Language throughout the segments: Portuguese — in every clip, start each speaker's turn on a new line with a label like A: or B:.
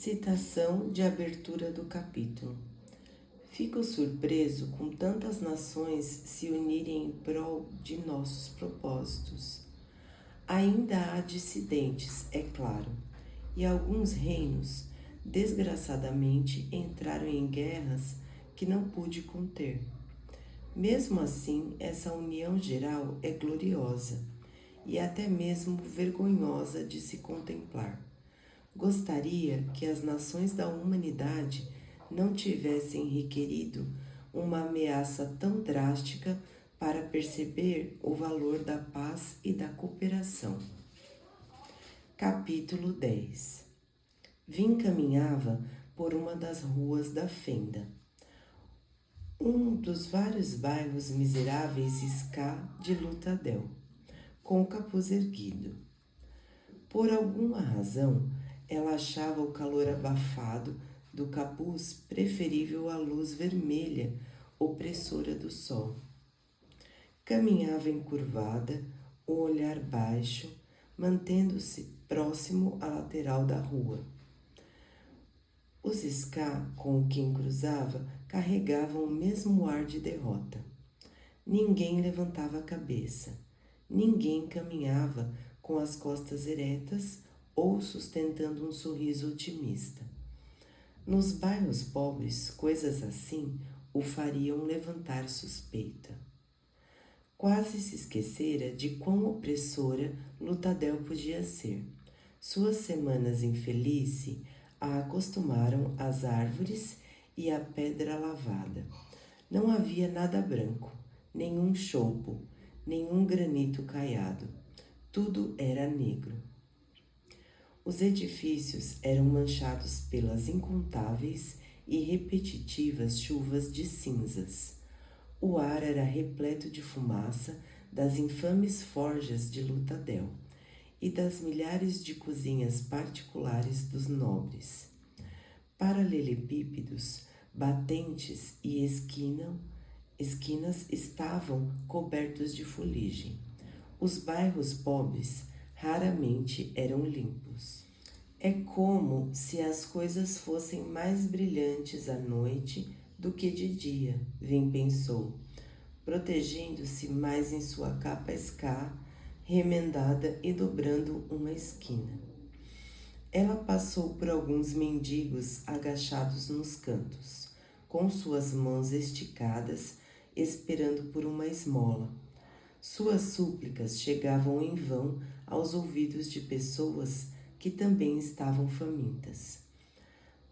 A: Citação de abertura do capítulo. Fico surpreso com tantas nações se unirem em prol de nossos propósitos. Ainda há dissidentes, é claro, e alguns reinos, desgraçadamente, entraram em guerras que não pude conter. Mesmo assim, essa união geral é gloriosa e até mesmo vergonhosa de se contemplar. Gostaria que as nações da humanidade não tivessem requerido uma ameaça tão drástica para perceber o valor da paz e da cooperação. Capítulo 10. Caminhava por uma das ruas da Fenda, um dos vários bairros miseráveis ska de Lutadel, com o capuz erguido. Por alguma razão, ela achava o calor abafado do capuz preferível à luz vermelha opressora do sol. Caminhava encurvada, o olhar baixo, mantendo-se próximo à lateral da rua. Os ska com quem cruzava carregavam o mesmo ar de derrota. Ninguém levantava a cabeça, ninguém caminhava com as costas eretas ou sustentando um sorriso otimista. Nos bairros pobres, coisas assim o fariam levantar suspeita. Quase se esquecera de quão opressora Lutadel podia ser. Suas semanas em Felice a acostumaram às árvores e à pedra lavada. Não havia nada branco, nenhum choupo, nenhum granito caiado. Tudo era negro. Os edifícios eram manchados pelas incontáveis e repetitivas chuvas de cinzas. O ar era repleto de fumaça das infames forjas de Lutadel e das milhares de cozinhas particulares dos nobres. Paralelepípedos, batentes e esquinas estavam cobertos de fuligem. Os bairros pobres raramente eram limpos. É como se as coisas fossem mais brilhantes à noite do que de dia, pensou, protegendo-se mais em sua capa ska, remendada e dobrando uma esquina. Ela passou por alguns mendigos agachados nos cantos, com suas mãos esticadas, esperando por uma esmola. Suas súplicas chegavam em vão aos ouvidos de pessoas que também estavam famintas.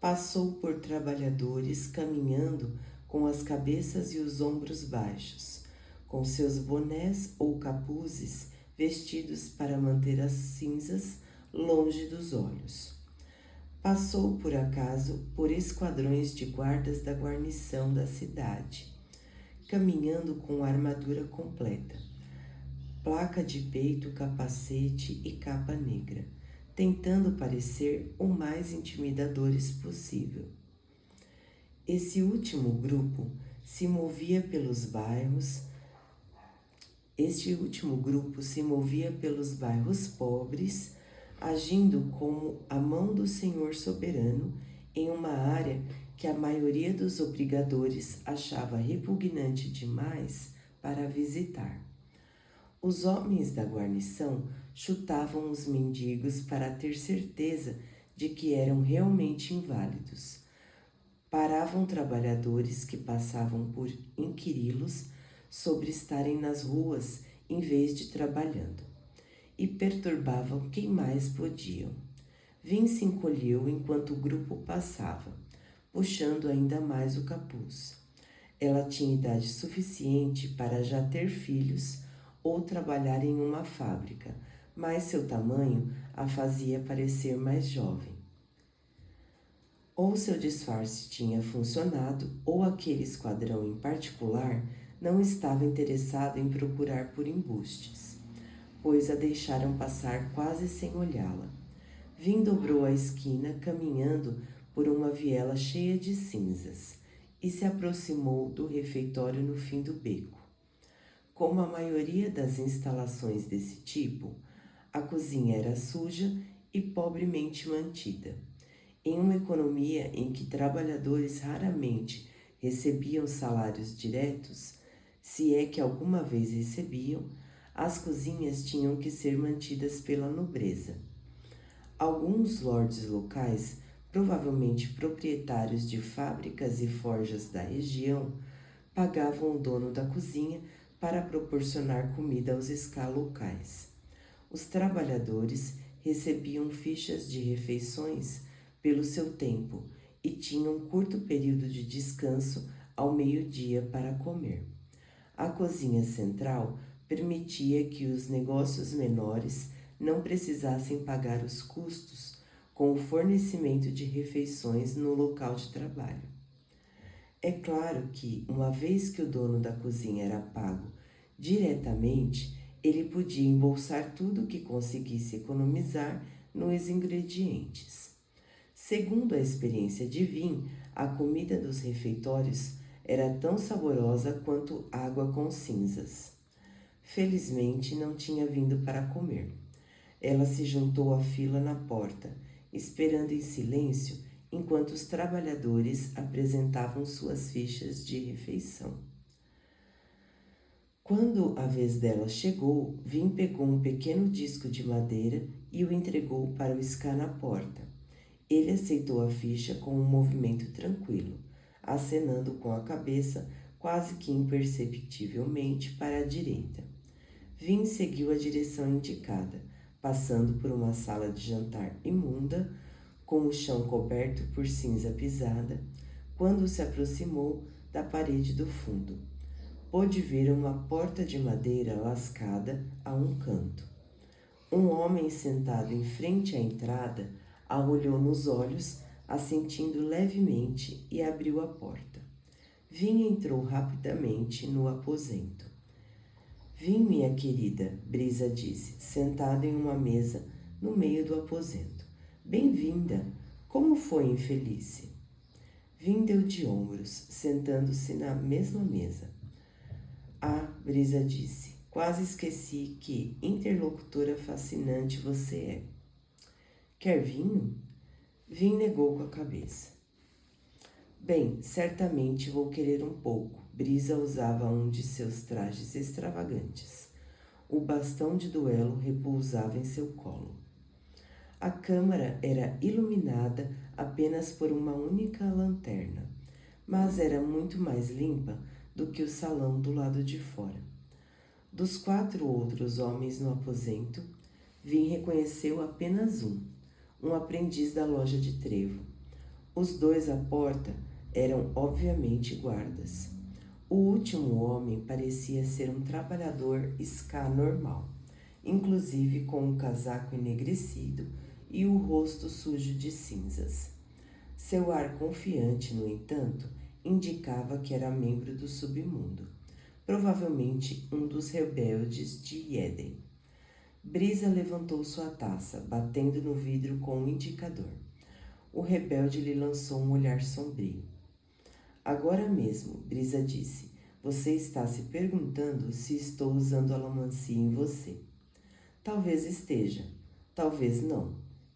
A: Passou por trabalhadores caminhando com as cabeças e os ombros baixos, com seus bonés ou capuzes vestidos para manter as cinzas longe dos olhos. Passou, por acaso, por esquadrões de guardas da guarnição da cidade, caminhando com a armadura completa, placa de peito, capacete e capa negra, tentando parecer o mais intimidadores possível. Este último grupo se movia pelos bairros pobres, agindo como a mão do Senhor soberano em uma área que a maioria dos obrigadores achava repugnante demais para visitar. Os homens da guarnição chutavam os mendigos para ter certeza de que eram realmente inválidos. Paravam trabalhadores que passavam por inquiri-los sobre estarem nas ruas em vez de trabalhando, e perturbavam quem mais podiam. Se encolheu enquanto o grupo passava, puxando ainda mais o capuz. Ela tinha idade suficiente para já ter filhos ou trabalhar em uma fábrica, mas seu tamanho a fazia parecer mais jovem. Ou seu disfarce tinha funcionado, ou aquele esquadrão em particular não estava interessado em procurar por embustes, pois a deixaram passar quase sem olhá-la. Dobrou a esquina, caminhando por uma viela cheia de cinzas, e se aproximou do refeitório no fim do beco. Como a maioria das instalações desse tipo, a cozinha era suja e pobremente mantida. Em uma economia em que trabalhadores raramente recebiam salários diretos, se é que alguma vez recebiam, as cozinhas tinham que ser mantidas pela nobreza. Alguns lordes locais, provavelmente proprietários de fábricas e forjas da região, pagavam o dono da cozinha para proporcionar comida aos ská locais. Os trabalhadores recebiam fichas de refeições pelo seu tempo e tinham um curto período de descanso ao meio-dia para comer. A cozinha central permitia que os negócios menores não precisassem pagar os custos com o fornecimento de refeições no local de trabalho. É claro que, uma vez que o dono da cozinha era pago diretamente, ele podia embolsar tudo o que conseguisse economizar nos ingredientes. Segundo a experiência de Vin, a comida dos refeitórios era tão saborosa quanto água com cinzas. Felizmente não tinha vindo para comer. Ela se juntou à fila na porta, esperando em silêncio enquanto os trabalhadores apresentavam suas fichas de refeição. Quando a vez dela chegou, Vin pegou um pequeno disco de madeira e o entregou para o ská na porta. Ele aceitou a ficha com um movimento tranquilo, acenando com a cabeça quase que imperceptivelmente para a direita. Vin seguiu a direção indicada, passando por uma sala de jantar imunda, com o chão coberto por cinza pisada, quando se aproximou da parede do fundo. Pôde ver uma porta de madeira lascada a um canto. Um homem sentado em frente à entrada a olhou nos olhos, assentindo levemente, e abriu a porta. Vin entrou rapidamente no aposento. Vin, minha querida, Brisa disse, sentada em uma mesa no meio do aposento. Bem-vinda. Como foi, infelice? Vin deu de ombros, sentando-se na mesma mesa. Ah, Brisa disse, quase esqueci que interlocutora fascinante você é. Quer vinho? Vin negou com a cabeça. Bem, certamente vou querer um pouco. Brisa usava um de seus trajes extravagantes. O bastão de duelo repousava em seu colo. A câmara era iluminada apenas por uma única lanterna, mas era muito mais limpa do que o salão do lado de fora. Dos 4 outros homens no aposento, Vin reconheceu apenas um aprendiz da loja de trevo. Os 2 à porta eram obviamente guardas. O último homem parecia ser um trabalhador ská normal, inclusive com um casaco enegrecido e o rosto sujo de cinzas. Seu ar confiante, no entanto, indicava que era membro do submundo, provavelmente um dos rebeldes de Eden. Brisa levantou sua taça, batendo no vidro com um indicador. O rebelde lhe lançou um olhar sombrio. Agora mesmo, Brisa disse, você está se perguntando se estou usando alomancia em você. Talvez esteja, talvez não.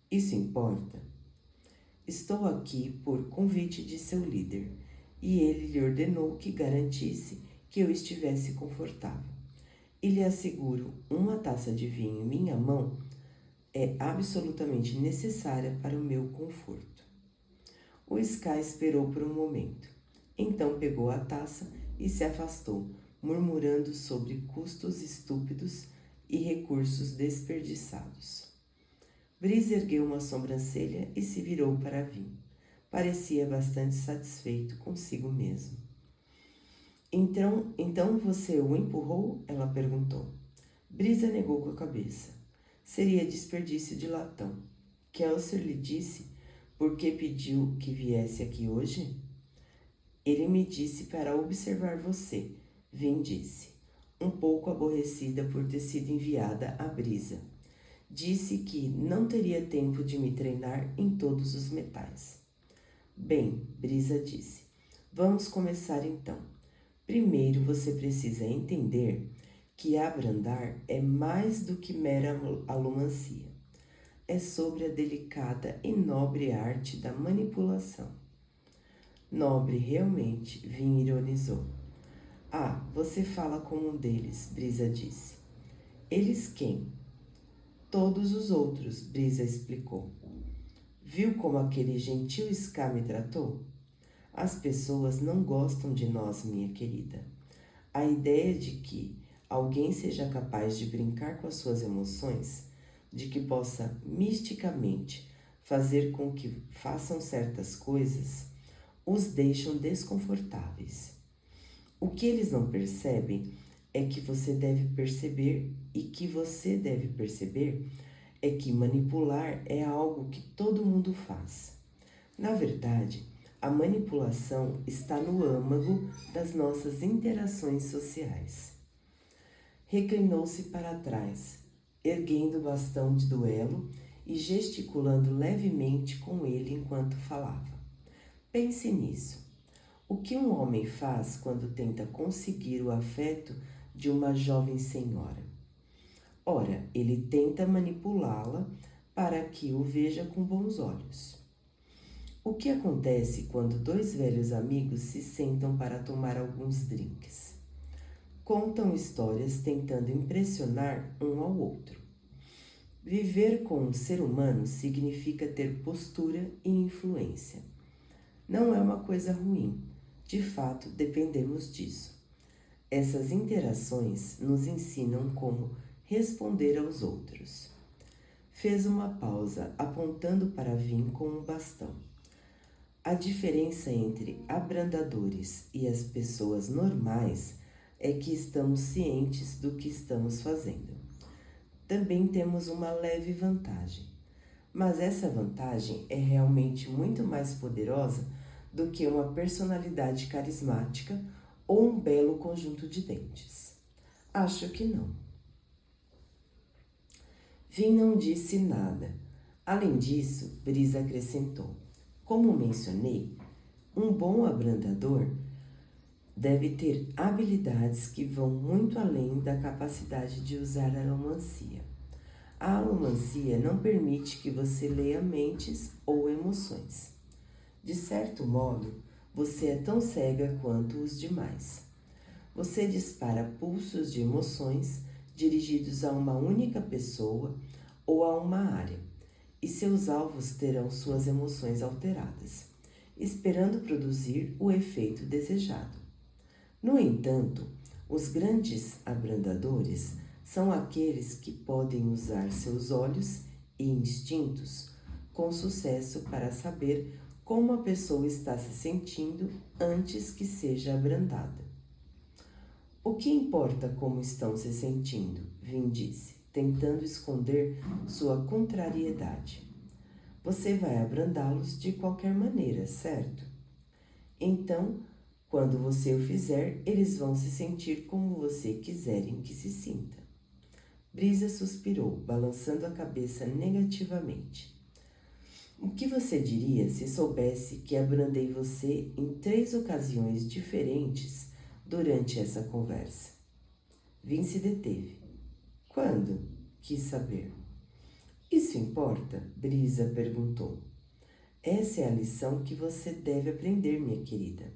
A: Isso importa? Estou aqui por convite de seu líder, e ele lhe ordenou que garantisse que eu estivesse confortável. E lhe asseguro, uma taça de vinho em minha mão é absolutamente necessária para o meu conforto. O ská esperou por um momento. Então pegou a taça e se afastou, murmurando sobre custos estúpidos e recursos desperdiçados. Brisa ergueu uma sobrancelha e se virou para Vin. Parecia bastante satisfeito consigo mesmo. Então você o empurrou? Ela perguntou. Brisa negou com a cabeça. Seria desperdício de latão. Kelsier lhe disse por que pediu que viesse aqui hoje? Ele me disse para observar você, Vin disse, um pouco aborrecida por ter sido enviada a Brisa. Disse que não teria tempo de me treinar em todos os metais. Bem, Brisa disse, vamos começar então. Primeiro você precisa entender que abrandar é mais do que mera alomancia. é sobre a delicada e nobre arte da manipulação. Nobre realmente, Vin ironizou. Ah, você fala como um deles, Brisa disse. Eles quem? Todos os outros, Brisa explicou. Viu como aquele gentil Scar me tratou? As pessoas não gostam de nós, minha querida. A ideia de que alguém seja capaz de brincar com as suas emoções, de que possa misticamente fazer com que façam certas coisas, os deixam desconfortáveis. O que eles não percebem é que você deve perceber e que você deve perceber é que manipular é algo que todo mundo faz. Na verdade, a manipulação está no âmago das nossas interações sociais. Reclinou-se para trás, erguendo o bastão de duelo e gesticulando levemente com ele enquanto falava. Pense nisso. O que um homem faz quando tenta conseguir o afeto de uma jovem senhora? Ora, ele tenta manipulá-la para que o veja com bons olhos. O que acontece quando dois velhos amigos se sentam para tomar alguns drinks? Contam histórias tentando impressionar um ao outro. Viver com um ser humano significa ter postura e influência. Não é uma coisa ruim. De fato, dependemos disso. Essas interações nos ensinam como responder aos outros. Fez uma pausa, apontando para Vin com um bastão. A diferença entre abrandadores e as pessoas normais é que estamos cientes do que estamos fazendo. Também temos uma leve vantagem, mas essa vantagem é realmente muito mais poderosa do que uma personalidade carismática ou um belo conjunto de dentes. Acho que não. Vin não disse nada. Além disso, Brisa acrescentou. Como mencionei, um bom abrandador deve ter habilidades que vão muito além da capacidade de usar a alomancia. A alomancia não permite que você leia mentes ou emoções. De certo modo, você é tão cega quanto os demais. Você dispara pulsos de emoções dirigidos a uma única pessoa ou a uma área, e seus alvos terão suas emoções alteradas, esperando produzir o efeito desejado. No entanto, os grandes abrandadores são aqueles que podem usar seus olhos e instintos com sucesso para saber como a pessoa está se sentindo antes que seja abrandada. O que importa como estão se sentindo? Vin disse, tentando esconder sua contrariedade. Você vai abrandá-los de qualquer maneira, certo? Então, quando você o fizer, eles vão se sentir como você quiserem que se sinta. Brisa suspirou, balançando a cabeça negativamente. O que você diria se soubesse que abrandei você em 3 ocasiões diferentes durante essa conversa? Vin se deteve. Quando? Quis saber. Isso importa? Brisa perguntou. Essa é a lição que você deve aprender, minha querida.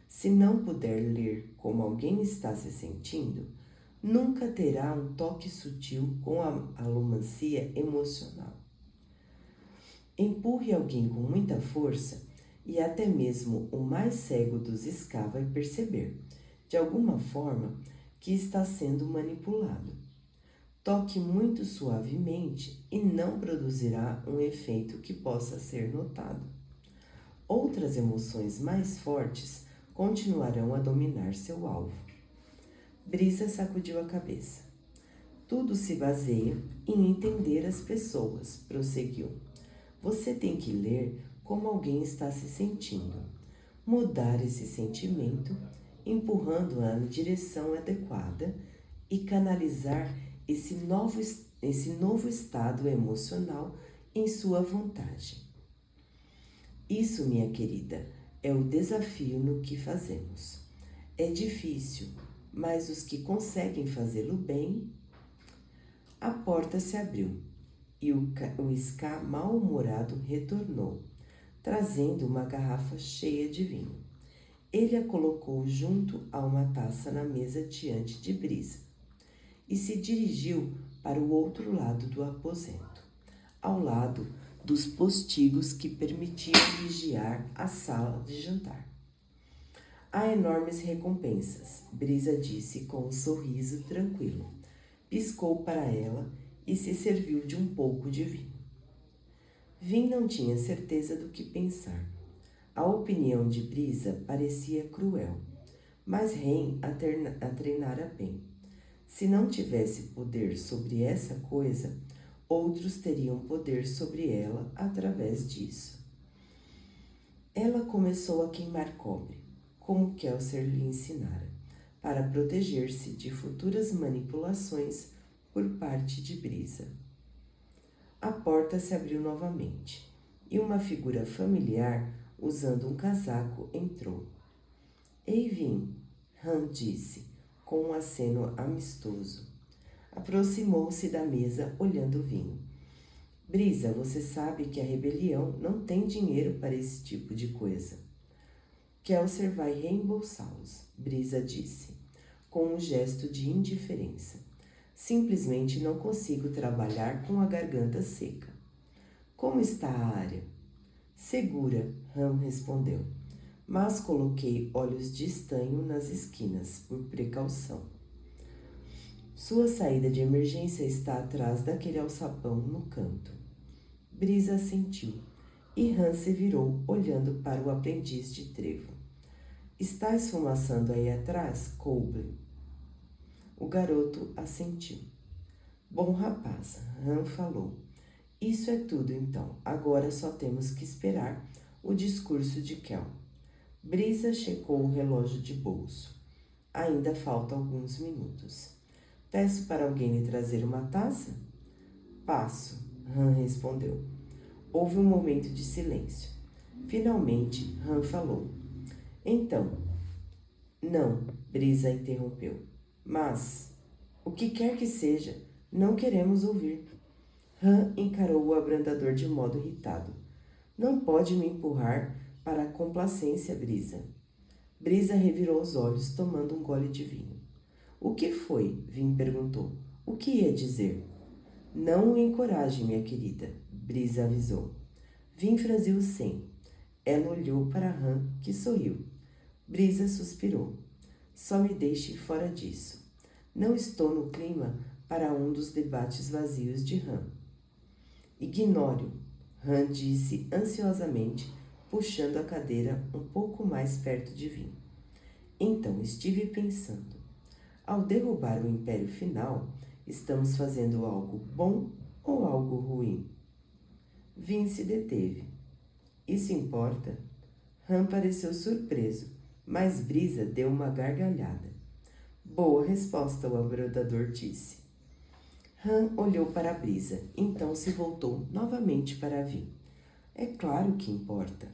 A: Se não puder ler como alguém está se sentindo, nunca terá um toque sutil com a alomancia emocional. Empurre alguém com muita força e até mesmo o mais cego dos Ska vai perceber, de alguma forma, que está sendo manipulado. Toque muito suavemente e não produzirá um efeito que possa ser notado. Outras emoções mais fortes continuarão a dominar seu alvo. Brisa sacudiu a cabeça. Tudo se baseia em entender as pessoas, prosseguiu. Você tem que ler como alguém está se sentindo, mudar esse sentimento, empurrando-a na direção adequada e canalizar esse novo estado emocional em sua vontade. Isso, minha querida, é o desafio no que fazemos. É difícil, mas os que conseguem fazê-lo bem... A porta se abriu. e o Scar mal-humorado retornou, trazendo uma garrafa cheia de vinho. Ele a colocou junto a uma taça na mesa diante de Brisa e se dirigiu para o outro lado do aposento, ao lado dos postigos que permitiam vigiar a sala de jantar. Há enormes recompensas, Brisa disse com um sorriso tranquilo. Piscou para ela e se serviu de um pouco de vinho. Vin não tinha certeza do que pensar. A opinião de Brisa parecia cruel, mas Ren a treinara bem. Se não tivesse poder sobre essa coisa, outros teriam poder sobre ela através disso. Ela começou a queimar cobre, como Kelser lhe ensinara, para proteger-se de futuras manipulações por parte de Brisa. A porta se abriu novamente e uma figura familiar, usando um casaco, entrou. Ei, Vin, Han disse, com um aceno amistoso. Aproximou-se da mesa, olhando o vinho. Brisa, você sabe que a rebelião não tem dinheiro para esse tipo de coisa. Kelser vai reembolsá-los, Brisa disse, com um gesto de indiferença. Simplesmente não consigo trabalhar com a garganta seca. Como está a área? Segura, Han respondeu, mas coloquei olhos de estanho nas esquinas, por precaução. Sua saída de emergência está atrás daquele alçapão no canto. Brisa assentiu, e Han se virou, olhando para o aprendiz de trevo. Está esfumaçando aí atrás, Colby? O garoto assentiu. Bom rapaz, Han falou. Isso é tudo então. Agora só temos que esperar o discurso de Kel. Brisa checou o relógio de bolso. Ainda faltam alguns minutos. Peço para alguém lhe trazer uma taça? Passo, Han respondeu. Houve um momento de silêncio. Finalmente, Han falou. Então, não, Brisa interrompeu. Mas, o que quer que seja, não queremos ouvir. Han encarou o abrandador de modo irritado. Não pode me empurrar para a complacência, Brisa. Brisa revirou os olhos, tomando um gole de vinho. O que foi? Vin perguntou. O que ia dizer? Não o encoraje, minha querida, Brisa avisou. Vin franziu o ceño. Ela olhou para Han, que sorriu. Brisa suspirou. Só me deixe fora disso. Não estou no clima para um dos debates vazios de Han. Ignore-o, Han disse ansiosamente, puxando a cadeira um pouco mais perto de Vin. Então estive pensando. Ao derrubar o Império Final, estamos fazendo algo bom ou algo ruim? Vin se deteve. Isso importa? Han pareceu surpreso, mas Brisa deu uma gargalhada. Boa resposta, o abrandador disse. Han olhou para a Brisa, então se voltou novamente para Vin. É claro que importa.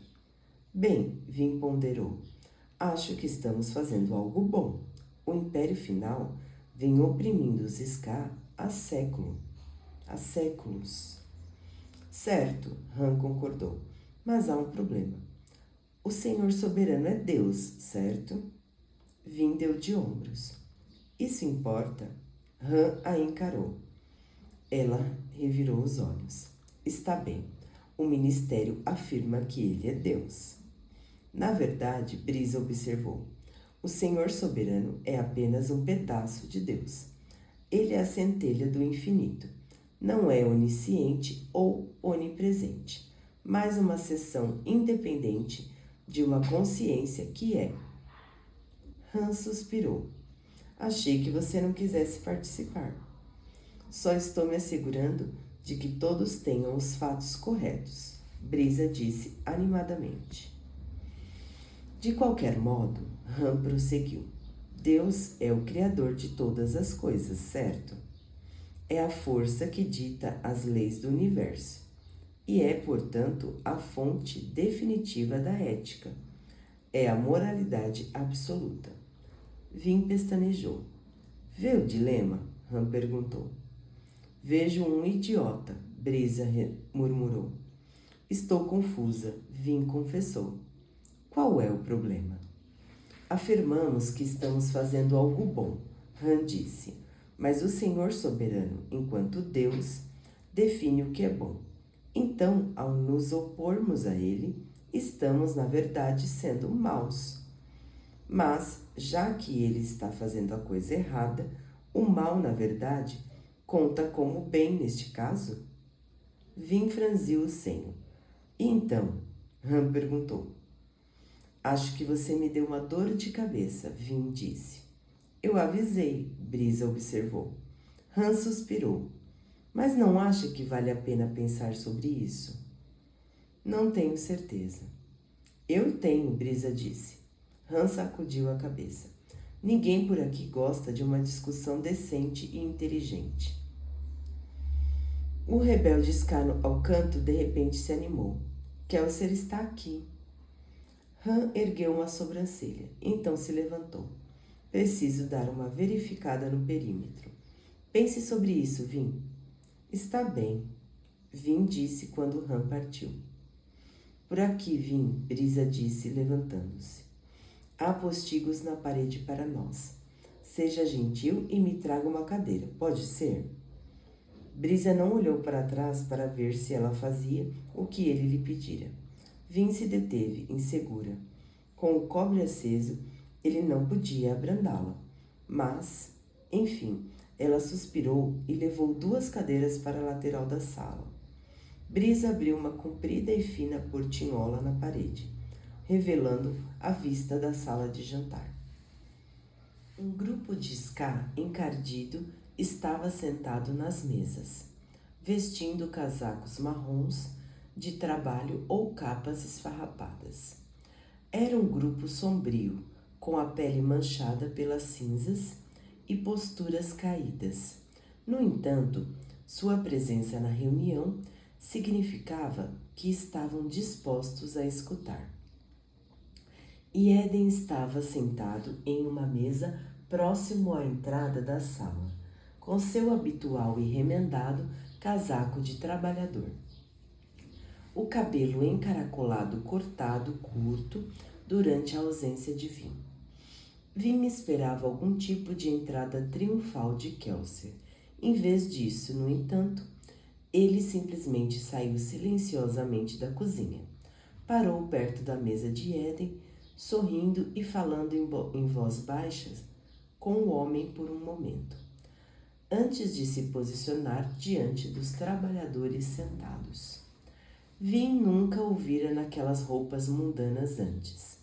A: Bem, Vin ponderou. Acho que estamos fazendo algo bom. O Império Final vem oprimindo os Scar há séculos. Certo, Han concordou, mas há um problema. O Senhor Soberano é Deus, certo? Vin deu de ombros. Isso importa? Han a encarou. Ela revirou os olhos. Está bem, o ministério afirma que ele é Deus. Na verdade, Brisa observou, o Senhor Soberano é apenas um pedaço de Deus. Ele é a centelha do infinito. Não é onisciente ou onipresente, mas uma seção independente de uma consciência que é. Han suspirou. Achei que você não quisesse participar. Só estou me assegurando de que todos tenham os fatos corretos, Brisa disse animadamente. De qualquer modo, Han prosseguiu. Deus é o criador de todas as coisas, certo? É a força que dita as leis do universo e é, portanto, a fonte definitiva da ética. É a moralidade absoluta. Vin pestanejou. Vê o dilema? Han perguntou. Vejo um idiota, Brisa murmurou. Estou confusa, Vim confessou. Qual é o problema? Afirmamos que estamos fazendo algo bom, Han disse, mas o Senhor soberano, enquanto Deus, define o que é bom. Então, ao nos opormos a ele, estamos, na verdade, sendo maus. Mas, já que ele está fazendo a coisa errada, o mal, na verdade, conta como bem neste caso? Vim franziu o senho. E então? Han perguntou. Acho que você me deu uma dor de cabeça, Vim disse. Eu avisei, Brisa observou. Han suspirou. Mas não acha que vale a pena pensar sobre isso? Não tenho certeza. Eu tenho, Brisa disse. Han sacudiu a cabeça. Ninguém por aqui gosta de uma discussão decente e inteligente. O rebelde Scar ao canto de repente se animou. Kelser está aqui. Han ergueu uma sobrancelha, então se levantou. Preciso dar uma verificada no perímetro. Pense sobre isso, Vim. Está bem, Vim disse quando Han partiu. Por aqui, Vim, Brisa disse, levantando-se. Há postigos na parede para nós. Seja gentil e me traga uma cadeira, pode ser? Brisa não olhou para trás para ver se ela fazia o que ele lhe pedira. Vim se deteve, insegura. Com o cobre aceso, ele não podia abrandá-la. Mas, enfim, ela suspirou e levou 2 cadeiras para a lateral da sala. Brisa abriu uma comprida e fina portinhola na parede, revelando a vista da sala de jantar. Um grupo de ska encardido estava sentado nas mesas, vestindo casacos marrons de trabalho ou capas esfarrapadas. Era um grupo sombrio, com a pele manchada pelas cinzas e posturas caídas. No entanto, sua presença na reunião significava que estavam dispostos a escutar. E Eden estava sentado em uma mesa próximo à entrada da sala, com seu habitual e remendado casaco de trabalhador. O cabelo encaracolado cortado curto durante a ausência de Vim. Vim esperava algum tipo de entrada triunfal de Kelser. Em vez disso, no entanto, ele simplesmente saiu silenciosamente da cozinha. Parou perto da mesa de Eden, sorrindo e falando em voz baixa com o homem por um momento, antes de se posicionar diante dos trabalhadores sentados. Vim nunca o vira naquelas roupas mundanas antes.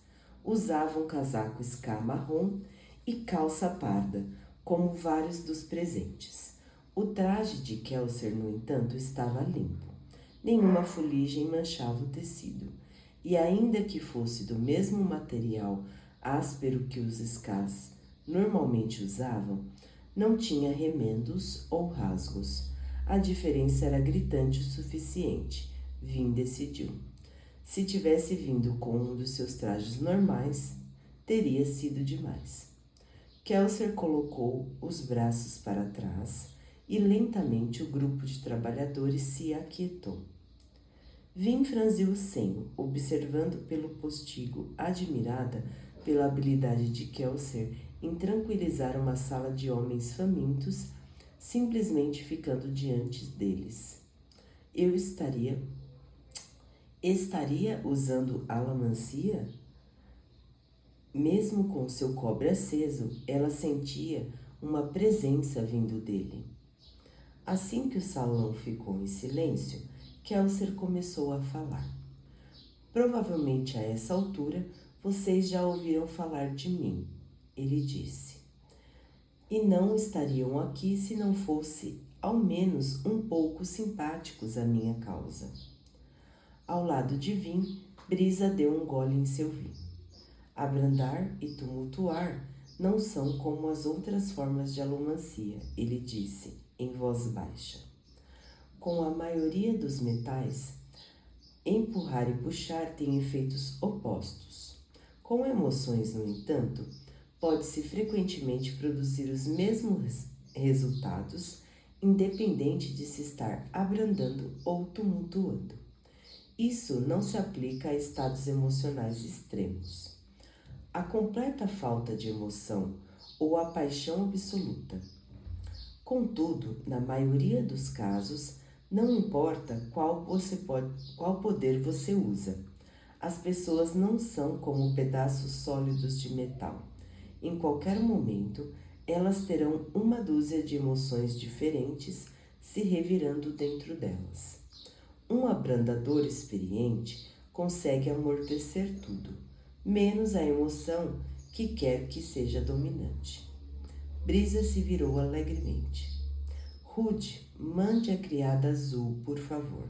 A: Usava um casaco ska marrom e calça parda, como vários dos presentes. O traje de Kelser, no entanto, estava limpo. Nenhuma fuligem manchava o tecido. E ainda que fosse do mesmo material áspero que os skas normalmente usavam, não tinha remendos ou rasgos. A diferença era gritante o suficiente, Vim decidiu. Se tivesse vindo com um dos seus trajes normais, teria sido demais. Kelser colocou os braços para trás e lentamente o grupo de trabalhadores se aquietou. Vim franziu o senho, observando pelo postigo, admirada pela habilidade de Kelser em tranquilizar uma sala de homens famintos, simplesmente ficando diante deles. Eu estaria usando alamancia? Mesmo com seu cobre aceso, ela sentia uma presença vindo dele. Assim que o salão ficou em silêncio, Kelser começou a falar. Provavelmente a essa altura vocês já ouviram falar de mim, ele disse. E não estariam aqui se não fosse, ao menos, um pouco simpáticos à minha causa. Ao lado de Vim, Brisa deu um gole em seu vinho. Abrandar e tumultuar não são como as outras formas de alomancia, ele disse, em voz baixa. Com a maioria dos metais, empurrar e puxar têm efeitos opostos. Com emoções, no entanto, pode-se frequentemente produzir os mesmos resultados independente de se estar abrandando ou tumultuando. Isso não se aplica a estados emocionais extremos. A completa falta de emoção ou a paixão absoluta. Contudo, na maioria dos casos, não importa qual poder você usa. As pessoas não são como pedaços sólidos de metal. Em qualquer momento, elas terão uma dúzia de emoções diferentes se revirando dentro delas. Um abrandador experiente consegue amortecer tudo, menos a emoção que quer que seja dominante. Brisa se virou alegremente. Rude, mande a criada azul, por favor.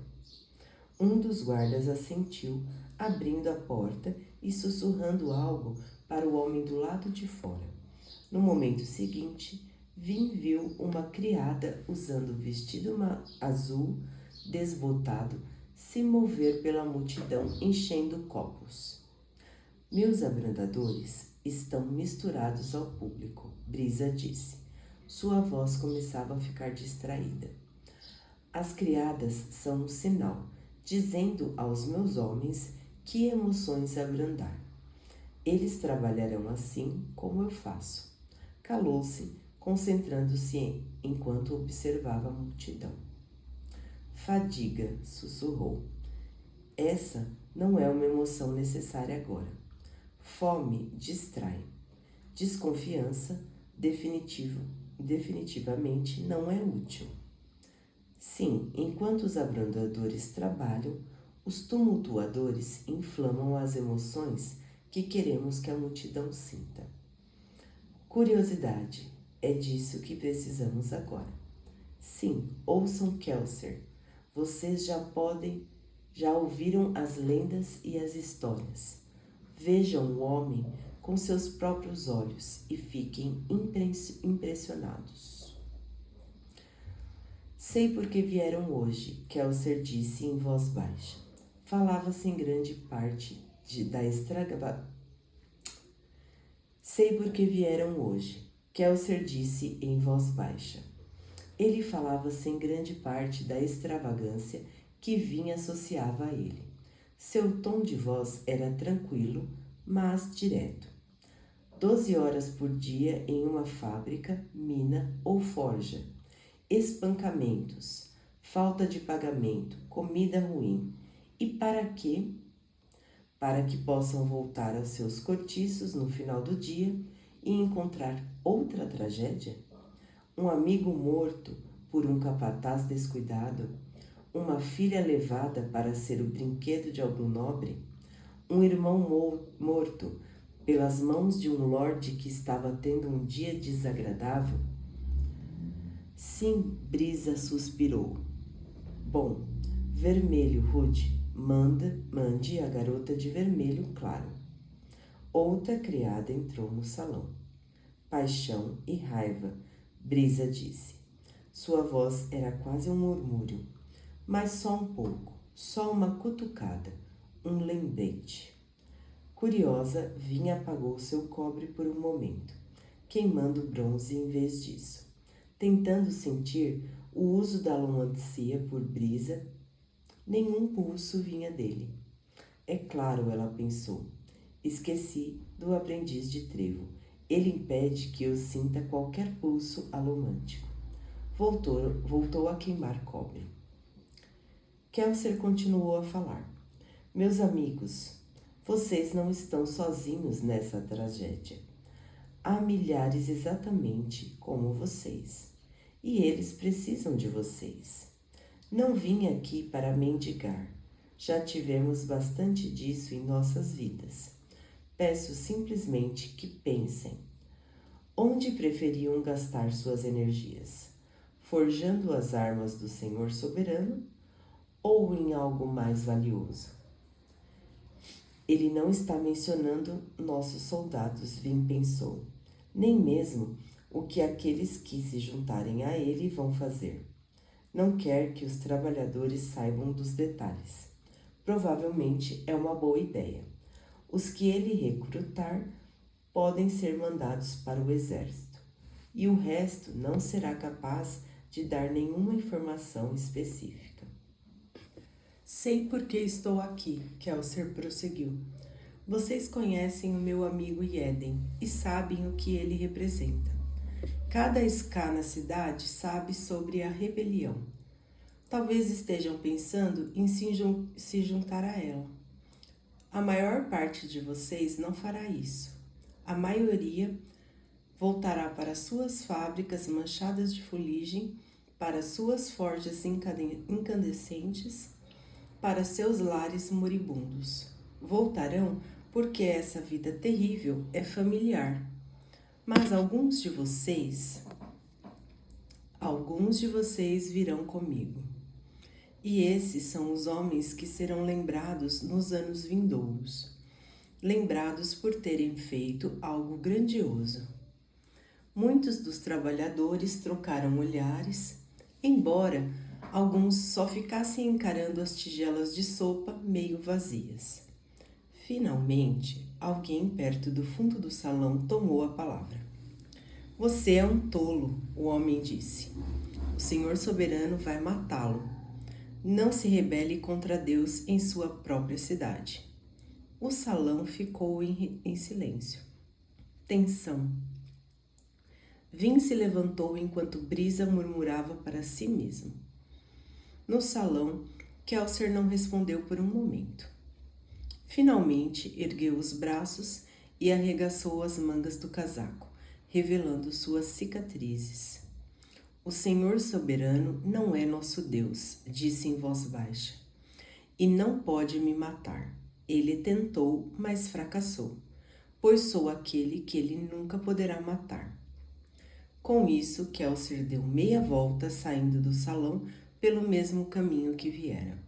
A: Um dos guardas assentiu, abrindo a porta e sussurrando algo para o homem do lado de fora. No momento seguinte, Vin viu uma criada usando vestido azul desbotado se mover pela multidão enchendo copos. Meus abrandadores estão misturados ao público, Brisa disse. Sua voz começava a ficar distraída. As criadas são um sinal, dizendo aos meus homens que emoções abrandar. Eles trabalharão assim como eu faço. Calou-se, concentrando-se enquanto observava a multidão. Fadiga, sussurrou. Essa não é uma emoção necessária agora. Fome distrai. Desconfiança, definitivamente não é útil. Sim, enquanto os abrandadores trabalham, os tumultuadores inflamam as emoções que queremos que a multidão sinta. Curiosidade, é disso que precisamos agora. Sim, ouçam Kelser. Vocês já ouviram as lendas e as histórias. Vejam o homem com seus próprios olhos e fiquem impressionados. Sei por que vieram hoje, Kelser disse em voz baixa. Falava-se em grande parte da extravagância. Sei por que vieram hoje, Kelser disse em voz baixa. Ele falava sem grande parte da extravagância que Vin associava a ele. Seu tom de voz era tranquilo, mas direto. 12 horas por dia em uma fábrica, mina ou forja. Espancamentos, falta de pagamento, comida ruim. E para quê? Para que possam voltar aos seus cortiços no final do dia e encontrar outra tragédia? Um amigo morto por um capataz descuidado? Uma filha levada para ser o brinquedo de algum nobre? Um irmão morto pelas mãos de um lorde que estava tendo um dia desagradável? Sim, Brisa suspirou. Bom, vermelho, Rude. Mande a garota de vermelho claro. Outra criada entrou no salão. Paixão e raiva, Brisa disse. Sua voz era quase um murmúrio, mas só um pouco, só uma cutucada, um lembrete. Curiosa, Vinha apagou seu cobre por um momento, queimando bronze em vez disso. Tentando sentir o uso da alomancia por Brisa, nenhum pulso vinha dele. É claro, ela pensou. Esqueci do aprendiz de trevo. Ele impede que eu sinta qualquer pulso alomântico. Voltou a queimar cobre. Kelser continuou a falar. Meus amigos, vocês não estão sozinhos nessa tragédia. Há milhares exatamente como vocês. E eles precisam de vocês. Não vim aqui para mendigar. Já tivemos bastante disso em nossas vidas. Peço simplesmente que pensem. Onde preferiam gastar suas energias? Forjando as armas do Senhor soberano ou em algo mais valioso? Ele não está mencionando nossos soldados, Vin pensou, nem mesmo o que aqueles que se juntarem a ele vão fazer. Não quer que os trabalhadores saibam dos detalhes. Provavelmente é uma boa ideia. Os que ele recrutar podem ser mandados para o exército, e o resto não será capaz de dar nenhuma informação específica. Sei por que estou aqui, Kelser prosseguiu. Vocês conhecem o meu amigo Yeden e sabem o que ele representa. Cada Ska na cidade sabe sobre a rebelião. Talvez estejam pensando em se juntar a ela. A maior parte de vocês não fará isso. A maioria voltará para suas fábricas manchadas de fuligem, para suas forjas incandescentes, para seus lares moribundos. Voltarão porque essa vida terrível é familiar. Mas alguns de vocês virão comigo. E esses são os homens que serão lembrados nos anos vindouros, lembrados por terem feito algo grandioso. Muitos dos trabalhadores trocaram olhares, embora alguns só ficassem encarando as tigelas de sopa meio vazias. Finalmente, alguém perto do fundo do salão tomou a palavra. Você é um tolo, o homem disse. O Senhor soberano vai matá-lo. Não se rebele contra Deus em sua própria cidade. O salão ficou em silêncio. Tensão. Vin se levantou enquanto Brisa murmurava para si mesmo. No salão, Kelser não respondeu por um momento. Finalmente, ergueu os braços e arregaçou as mangas do casaco, revelando suas cicatrizes. O Senhor soberano não é nosso Deus, disse em voz baixa, e não pode me matar. Ele tentou, mas fracassou, pois sou aquele que ele nunca poderá matar. Com isso, Kelser deu meia volta, saindo do salão pelo mesmo caminho que viera.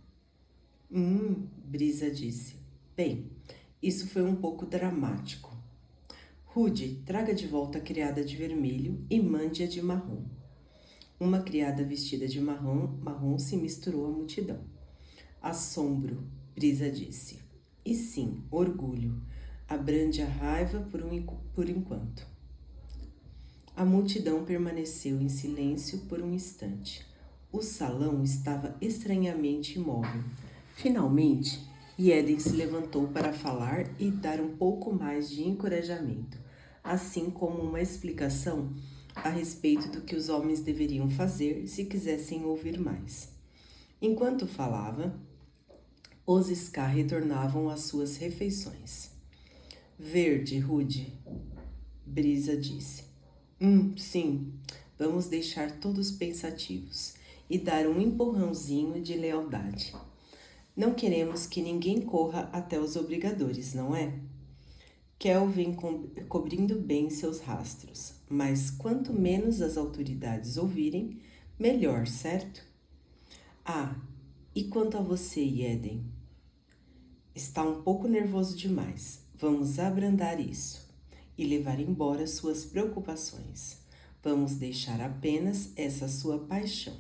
A: Brisa disse. Bem, isso foi um pouco dramático. Rude, traga de volta a criada de vermelho e mande-a de marrom. Uma criada vestida de marrom se misturou à multidão. Assombro, Brisa disse. E sim, orgulho. Abrande a raiva por enquanto. A multidão permaneceu em silêncio por um instante. O salão estava estranhamente imóvel. Finalmente, Yeden se levantou para falar e dar um pouco mais de encorajamento, assim como uma explicação a respeito do que os homens deveriam fazer se quisessem ouvir mais. Enquanto falava, os Ska retornavam às suas refeições. Verde, Rude, Brisa disse. Sim, vamos deixar todos pensativos e dar um empurrãozinho de lealdade. Não queremos que ninguém corra até os obrigadores, não é? Kel vem cobrindo bem seus rastros, mas quanto menos as autoridades ouvirem, melhor, certo? E quanto a você, Yeden? Está um pouco nervoso demais. Vamos abrandar isso e levar embora suas preocupações. Vamos deixar apenas essa sua paixão.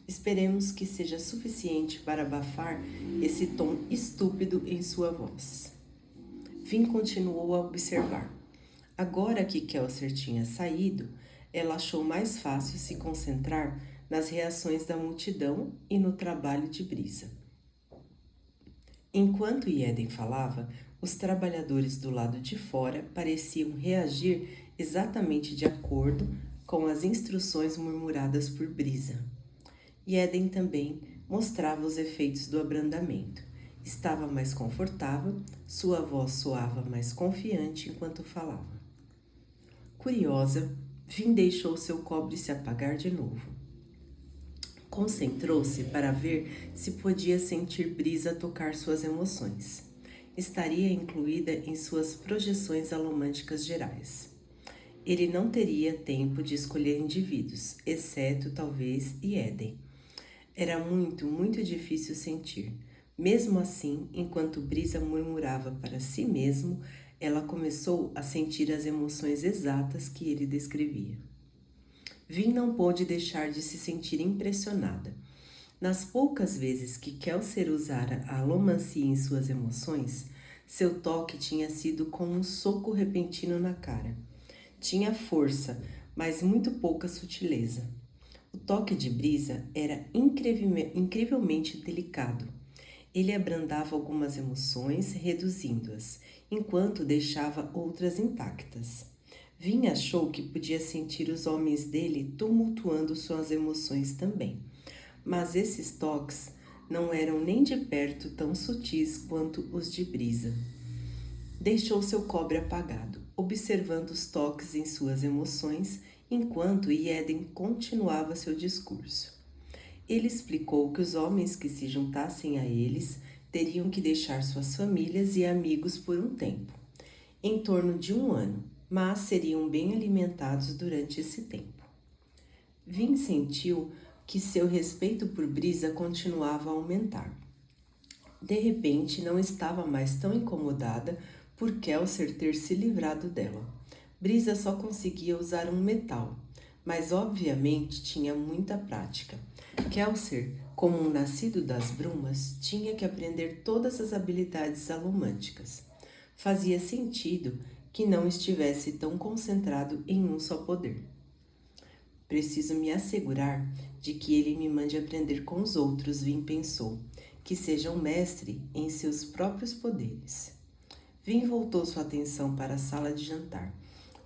A: Esperemos que seja suficiente para abafar esse tom estúpido em sua voz. Vin continuou a observar. Agora que Kelser tinha saído, ela achou mais fácil se concentrar nas reações da multidão e no trabalho de Brisa. Enquanto Yeden falava, os trabalhadores do lado de fora pareciam reagir exatamente de acordo com as instruções murmuradas por Brisa. Yeden também mostrava os efeitos do abrandamento. Estava mais confortável, sua voz soava mais confiante enquanto falava. Curiosa, Vin deixou seu cobre se apagar de novo. Concentrou-se para ver se podia sentir Brisa tocar suas emoções. Estaria incluída em suas projeções alomânticas gerais. Ele não teria tempo de escolher indivíduos, exceto talvez Yeden. Era muito, muito difícil sentir. Mesmo assim, enquanto Brisa murmurava para si mesmo, ela começou a sentir as emoções exatas que ele descrevia. Vin não pôde deixar de se sentir impressionada. Nas poucas vezes que Kelser usara a alomancia em suas emoções, seu toque tinha sido como um soco repentino na cara. Tinha força, mas muito pouca sutileza. O toque de Brisa era incrivelmente delicado. Ele abrandava algumas emoções, reduzindo-as, enquanto deixava outras intactas. Vin achou que podia sentir os homens dele tumultuando suas emoções também, mas esses toques não eram nem de perto tão sutis quanto os de Brisa. Deixou seu cobre apagado, observando os toques em suas emoções, enquanto Ieden continuava seu discurso. Ele explicou que os homens que se juntassem a eles teriam que deixar suas famílias e amigos por um tempo, em torno de 1 ano, mas seriam bem alimentados durante esse tempo. Vin sentiu que seu respeito por Brisa continuava a aumentar. De repente, não estava mais tão incomodada por Kelser ter se livrado dela. Brisa só conseguia usar um metal, mas obviamente tinha muita prática. Kelser, como um nascido das brumas, tinha que aprender todas as habilidades alomânticas. Fazia sentido que não estivesse tão concentrado em um só poder. Preciso me assegurar de que ele me mande aprender com os outros, Vin pensou, que seja um mestre em seus próprios poderes. Vin voltou sua atenção para a sala de jantar,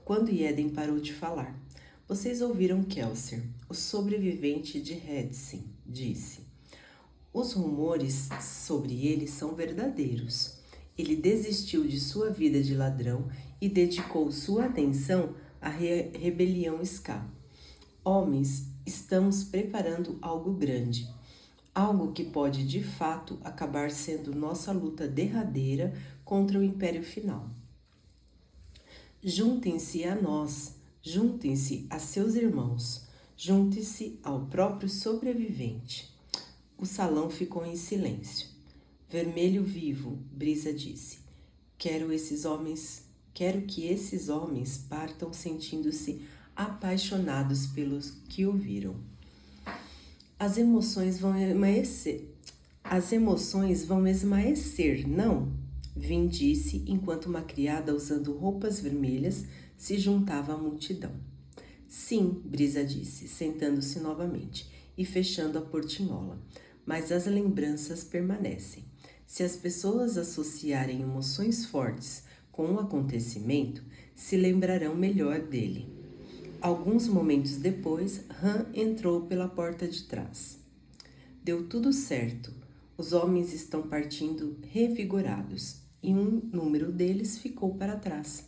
A: quando Ieden parou de falar. Vocês ouviram Kelser, o sobrevivente de Hedsin, disse. Os rumores sobre ele são verdadeiros. Ele desistiu de sua vida de ladrão e dedicou sua atenção à rebelião Ska. Homens, estamos preparando algo grande, algo que pode de fato acabar sendo nossa luta derradeira contra o Império Final. Juntem-se a nós, juntem-se a seus irmãos, juntem-se ao próprio sobrevivente. O salão ficou em silêncio. Vermelho vivo, Brisa disse. Quero que esses homens partam sentindo-se apaixonados pelos que ouviram. As emoções vão esmaecer, não? Vin disse enquanto uma criada usando roupas vermelhas se juntava à multidão. Sim, Brisa disse, sentando-se novamente e fechando a portinhola. Mas as lembranças permanecem. Se as pessoas associarem emoções fortes com o acontecimento, se lembrarão melhor dele. Alguns momentos depois, Han entrou pela porta de trás. Deu tudo certo. Os homens estão partindo revigorados e um número deles ficou para trás.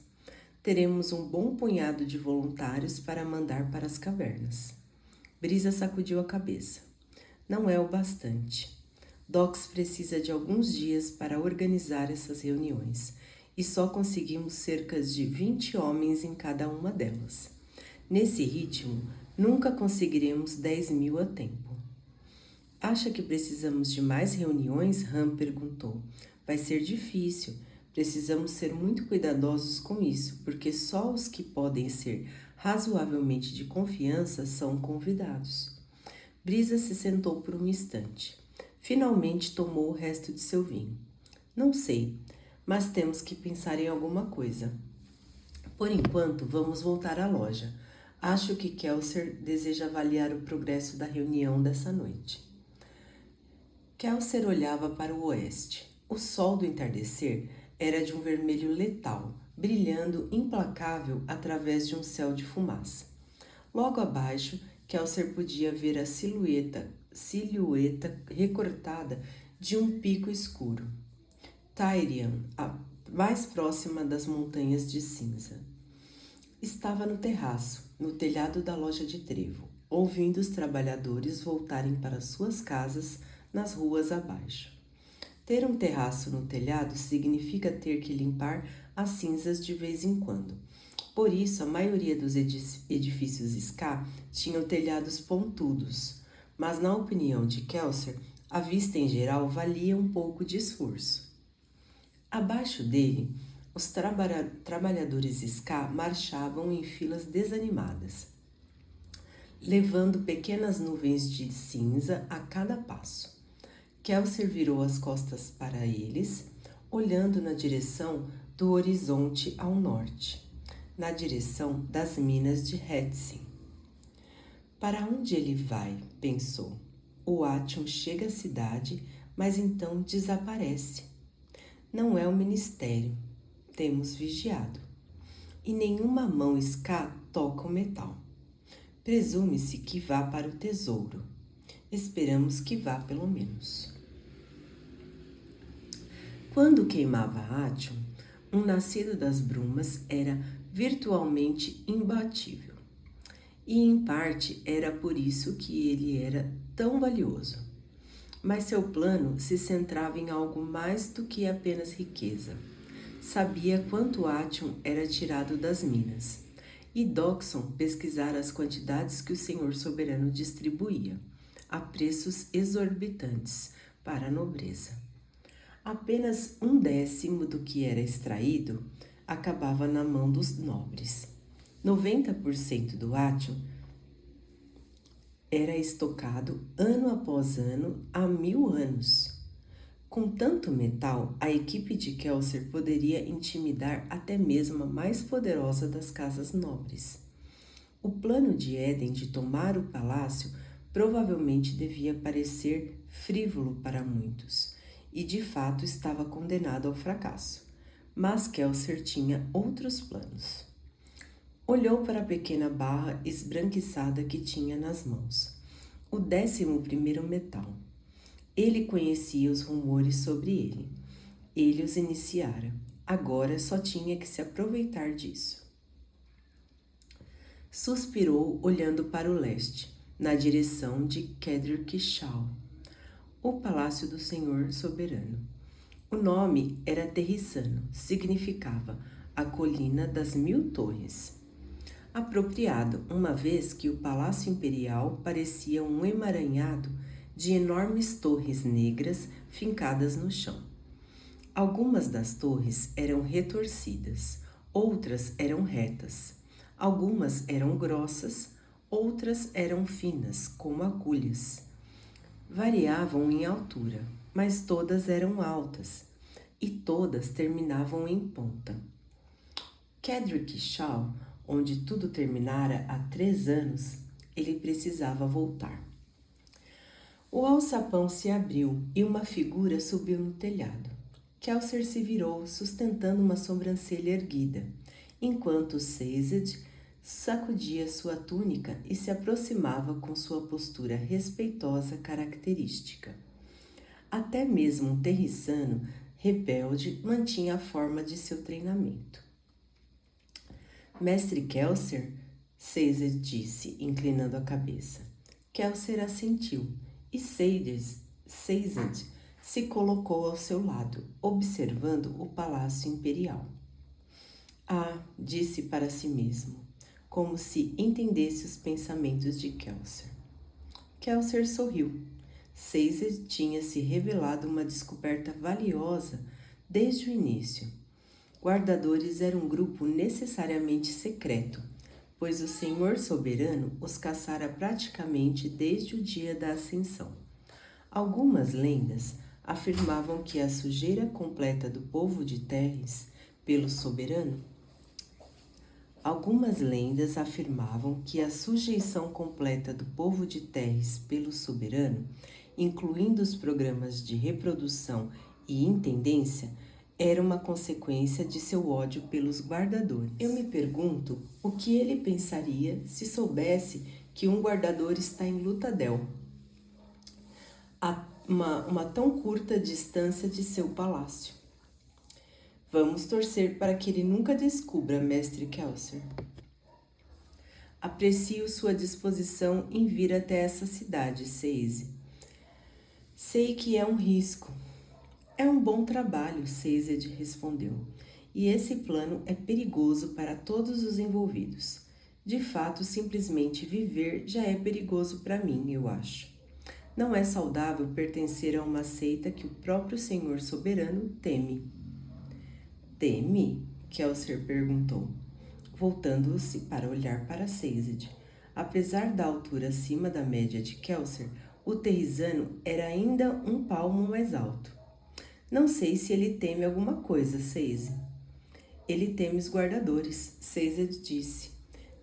A: Teremos um bom punhado de voluntários para mandar para as cavernas. Brisa sacudiu a cabeça. Não é o bastante. Dox precisa de alguns dias para organizar essas reuniões e só conseguimos cerca de 20 homens em cada uma delas. Nesse ritmo, nunca conseguiremos 10.000 a tempo. Acha que precisamos de mais reuniões? Han perguntou. Vai ser difícil. Precisamos ser muito cuidadosos com isso, porque só os que podem ser razoavelmente de confiança são convidados. Brisa se sentou por um instante. Finalmente tomou o resto de seu vinho. Não sei, mas temos que pensar em alguma coisa. Por enquanto, vamos voltar à loja. Acho que Kelser deseja avaliar o progresso da reunião dessa noite. Kelser olhava para o oeste. O sol do entardecer era de um vermelho letal, brilhando implacável através de um céu de fumaça. Logo abaixo, Kelser podia ver a silhueta recortada de um pico escuro. Tyrian, a mais próxima das montanhas de cinza. Estava no terraço, no telhado da loja de trevo, ouvindo os trabalhadores voltarem para suas casas nas ruas abaixo. Ter um terraço no telhado significa ter que limpar as cinzas de vez em quando. Por isso, a maioria dos edifícios Ska tinham telhados pontudos, mas na opinião de Kelser, a vista em geral valia um pouco de esforço. Abaixo dele, os trabalhadores Ska marchavam em filas desanimadas, levando pequenas nuvens de cinza a cada passo. Kelser virou as costas para eles, olhando na direção do horizonte ao norte, na direção das minas de Hedsin. Para onde ele vai? Pensou. O Ation chega à cidade, mas então desaparece. Não é o ministério. Temos vigiado. E nenhuma mão Ska toca o metal. Presume-se que vá para o tesouro. Esperamos que vá, pelo menos. Quando queimava Ation, um nascido das brumas era virtualmente imbatível. E, em parte, era por isso que ele era tão valioso. Mas seu plano se centrava em algo mais do que apenas riqueza. Sabia quanto Ation era tirado das minas, e Dockson pesquisara as quantidades que o Senhor Soberano distribuía, a preços exorbitantes, para a nobreza. Apenas 1/10 do que era extraído acabava na mão dos nobres. 90% do Ation era estocado ano após ano há 1000 anos. Com tanto metal, a equipe de Kelsier poderia intimidar até mesmo a mais poderosa das casas nobres. O plano de Éden de tomar o palácio provavelmente devia parecer frívolo para muitos, e de fato estava condenado ao fracasso. Mas Kelsier tinha outros planos. Olhou para a pequena barra esbranquiçada que tinha nas mãos. O 11º metal. Ele conhecia os rumores sobre ele. Ele os iniciara. Agora só tinha que se aproveitar disso. Suspirou, olhando para o leste, na direção de Kedrkishal, o palácio do Senhor Soberano. O nome era terrissano, significava a colina das 1000 torres. Apropriado, uma vez que o palácio imperial parecia um emaranhado de enormes torres negras fincadas no chão. Algumas das torres eram retorcidas, outras eram retas. Algumas eram grossas, outras eram finas, como agulhas. Variavam em altura, mas todas eram altas, e todas terminavam em ponta. Kedrkishal, onde tudo terminara há 3 anos, ele precisava voltar. O alçapão se abriu e uma figura subiu no telhado. Kelsier se virou, sustentando uma sobrancelha erguida, enquanto Sazed sacudia sua túnica e se aproximava com sua postura respeitosa característica. Até mesmo um terrissano rebelde mantinha a forma de seu treinamento. Mestre Kelsier, Sazed disse, inclinando a cabeça. Kelsier assentiu, e Sazed se colocou ao seu lado, observando o palácio imperial. Ah, disse para si mesmo, como se entendesse os pensamentos de Kelsier. Kelsier sorriu. Sazed tinha se revelado uma descoberta valiosa desde o início. Guardadores era um grupo necessariamente secreto, pois o Senhor Soberano os caçara praticamente desde o dia da Ascensão. Algumas lendas afirmavam que a sujeira completa do povo de Terres pelo Soberano Algumas lendas afirmavam que a sujeição completa do povo de Terres pelo soberano, incluindo os programas de reprodução e intendência, era uma consequência de seu ódio pelos guardadores. Eu me pergunto o que ele pensaria se soubesse que um guardador está em Lutadel, a uma tão curta distância de seu palácio. Vamos torcer para que ele nunca descubra, mestre Kelsier. Aprecio sua disposição em vir até essa cidade, Sazed. Sei que é um risco. É um bom trabalho, Sazed respondeu. E esse plano é perigoso para todos os envolvidos. De fato, simplesmente viver já é perigoso para mim, eu acho. Não é saudável pertencer a uma seita que o próprio Senhor Soberano teme. Teme? Kelsier perguntou, voltando-se para olhar para Sazed. Apesar da altura acima da média de Kelsier, o terrissano era ainda um palmo mais alto. Não sei se ele teme alguma coisa, Sazed. Ele teme os guardadores, Sazed disse.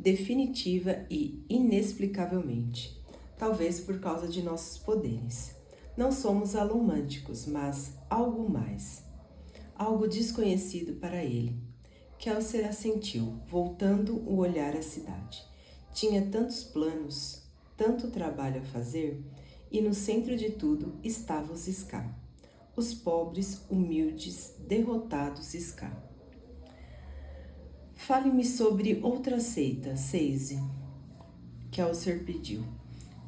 A: definitiva e inexplicavelmente, talvez por causa de nossos poderes. Não somos alomânticos, mas algo mais, algo desconhecido para ele. Kelser assentiu, voltando o olhar à cidade. Tinha tantos planos, tanto trabalho a fazer, e no centro de tudo estavam os Ska. Os pobres, humildes, derrotados Ska. Fale-me sobre outra seita, Seize, Kelser pediu.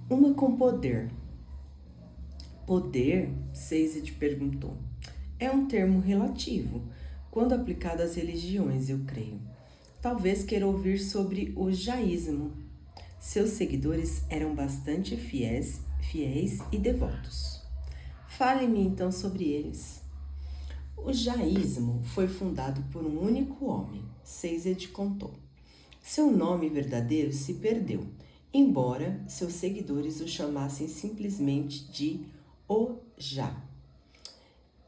A: Uma com poder. Poder? Seize perguntou. É um termo relativo, quando aplicado às religiões, eu creio. Talvez queira ouvir sobre o jaísmo. Seus seguidores eram bastante fiéis e devotos. Fale-me então sobre eles. O jaísmo foi fundado por um único homem, Seized contou. Seu nome verdadeiro se perdeu, embora seus seguidores o chamassem simplesmente de Ojá.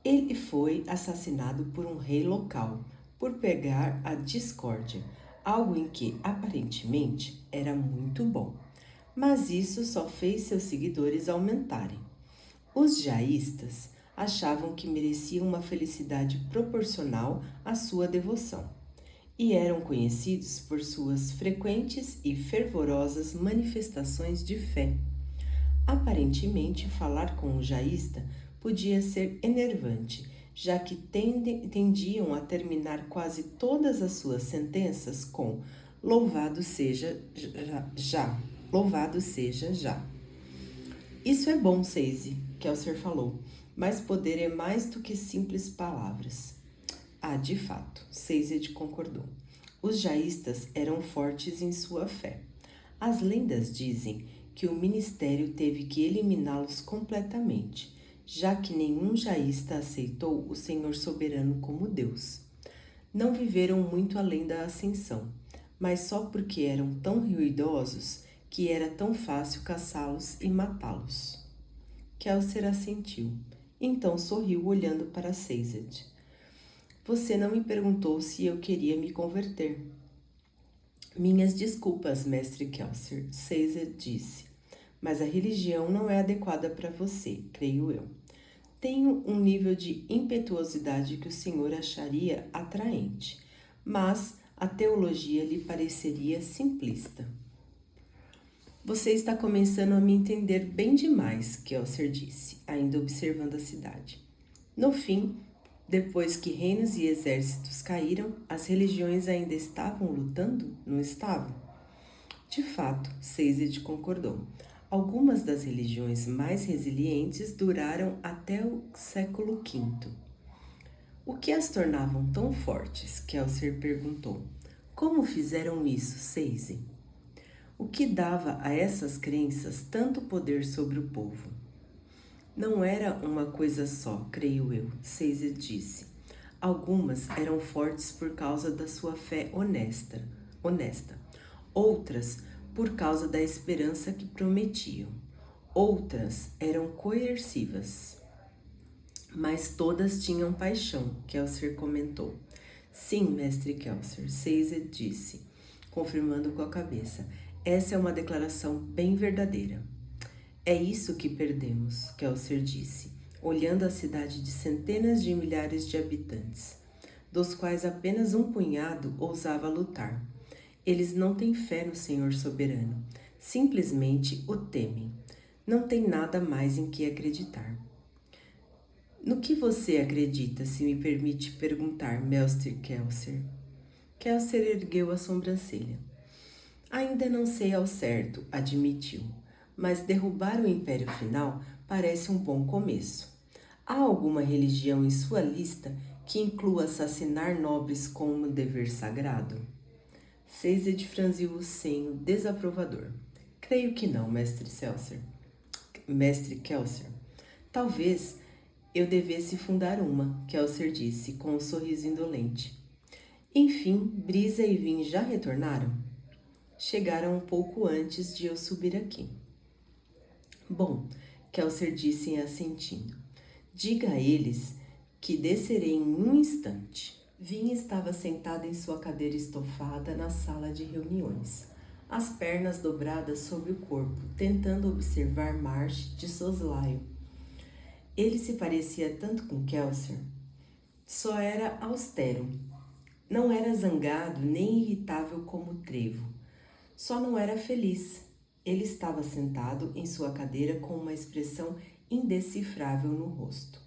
A: Ele foi assassinado por um rei local, por pegar a discórdia, algo em que, aparentemente, era muito bom. Mas isso só fez seus seguidores aumentarem. Os jaístas achavam que mereciam uma felicidade proporcional à sua devoção, e eram conhecidos por suas frequentes e fervorosas manifestações de fé. Aparentemente, falar com o jaísta podia ser enervante, já que tendiam a terminar quase todas as suas sentenças com louvado seja já, louvado seja já. Isso é bom, Seize, Kelser falou, mas poder é mais do que simples palavras. Ah, de fato, Seized concordou. Os jaístas eram fortes em sua fé. As lendas dizem que o ministério teve que eliminá-los completamente, já que nenhum jaísta aceitou o Senhor soberano como Deus. Não viveram muito além da ascensão, mas só porque eram tão ruidosos que era tão fácil caçá-los e matá-los. Kelser assentiu. Então sorriu olhando para Seized. Você não me perguntou se eu queria me converter. Minhas desculpas, mestre Kelser, Seized disse. Mas a religião não é adequada para você, creio eu. Tenho um nível de impetuosidade que o senhor acharia atraente, mas a teologia lhe pareceria simplista. Você está começando a me entender bem demais, Kelser disse, ainda observando a cidade. No fim, depois que reinos e exércitos caíram, as religiões ainda estavam lutando? Não estavam? De fato, Seized concordou. Algumas das religiões mais resilientes duraram até o século V. O que as tornavam tão fortes? Kelser perguntou. Como fizeram isso, Seize? O que dava a essas crenças tanto poder sobre o povo? Não era uma coisa só, creio eu, Seize disse. Algumas eram fortes por causa da sua fé honesta. Outras por causa da esperança que prometiam. Outras eram coercivas. Mas todas tinham paixão, Kelser comentou. Sim, mestre Kelser, Seize disse, confirmando com a cabeça. Essa é uma declaração bem verdadeira. É isso que perdemos, Kelser disse, olhando a cidade de centenas de milhares de habitantes, dos quais apenas um punhado ousava lutar. Eles não têm fé no Senhor soberano, simplesmente o temem. Não tem nada mais em que acreditar. No que você acredita, se me permite perguntar, mestre Kelser? Kelser ergueu a sobrancelha. Ainda não sei ao certo, admitiu, mas derrubar o Império Final parece um bom começo. Há alguma religião em sua lista que inclua assassinar nobres como dever sagrado? Seized franziu o senho desaprovador. Creio que não, mestre Kelser. Talvez eu devesse fundar uma, Kelser disse com um sorriso indolente. Enfim, Brisa e Vin já retornaram? Chegaram um pouco antes de eu subir aqui. Bom, Kelser disse assentindo. Diga a eles que descerei em um instante. Vin estava sentada em sua cadeira estofada na sala de reuniões. as pernas dobradas sobre o corpo, tentando observar Marsh de soslaio. Ele se parecia tanto com Kelsier. Só era austero. Não era zangado nem irritável como o Trevo. Só não era feliz. Ele estava sentado em sua cadeira com uma expressão indecifrável no rosto.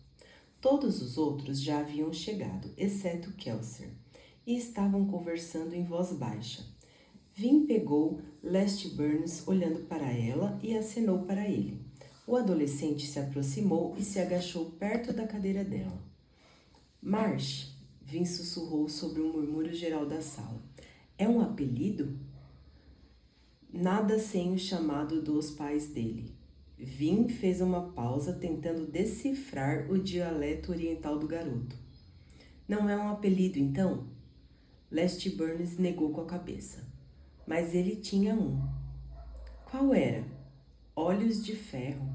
A: Todos os outros já haviam chegado, exceto Kelsier, e estavam conversando em voz baixa. Vin pegou Lest Burns olhando para ela e acenou para ele. O adolescente se aproximou e se agachou perto da cadeira dela. Marsh, Vin sussurrou sobre o murmúrio geral da sala. É um apelido? Nada sem o chamado dos pais dele. Vin fez uma pausa tentando decifrar o dialeto oriental do garoto. Não é um apelido, então? Lest Burns negou com a cabeça. Mas ele tinha um. Qual era? Olhos de ferro.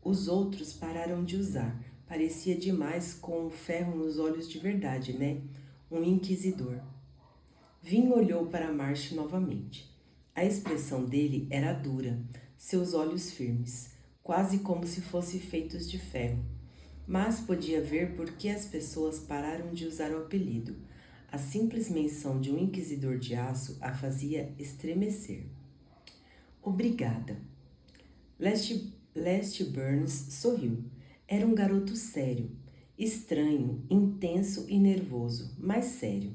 A: Os outros pararam de usar. Parecia demais com o ferro nos olhos de verdade, né? Um inquisidor. Vin olhou para Marsh novamente. A expressão dele era dura, seus olhos firmes, quase como se fossem feitos de ferro. Mas podia ver por que as pessoas pararam de usar o apelido. A simples menção de um inquisidor de aço a fazia estremecer. Obrigada. Lest Burns sorriu. Era um garoto sério, estranho, intenso e nervoso, mas sério.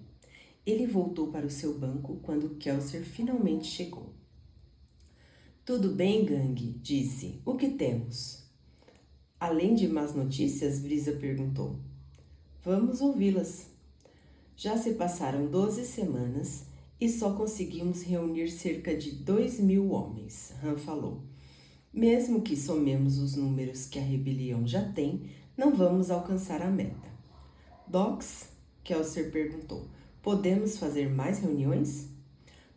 A: Ele voltou para o seu banco quando Kelsier finalmente chegou. Tudo bem, gangue? Disse. O que temos? Além de más notícias, Brisa perguntou. Vamos ouvi-las. Já se passaram 12 semanas e só conseguimos reunir cerca de 2.000 homens, Han falou. Mesmo que somemos os números que a rebelião já tem, não vamos alcançar a meta. Dox? Kelsier perguntou. Podemos fazer mais reuniões?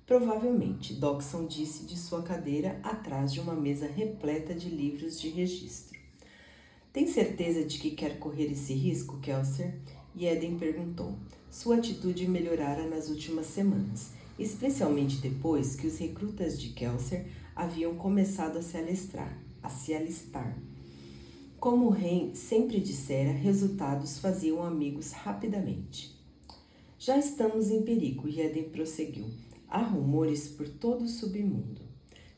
A: Provavelmente, Doxon disse de sua cadeira atrás de uma mesa repleta de livros de registro. Tem certeza de que quer correr esse risco, Kelsier? Eden perguntou. Sua atitude melhorara nas últimas semanas, especialmente depois que os recrutas de Kelsier haviam começado a se alistar. Como Ren sempre dissera, resultados faziam amigos rapidamente. Já estamos em perigo, Eden prosseguiu. Há rumores por todo o submundo.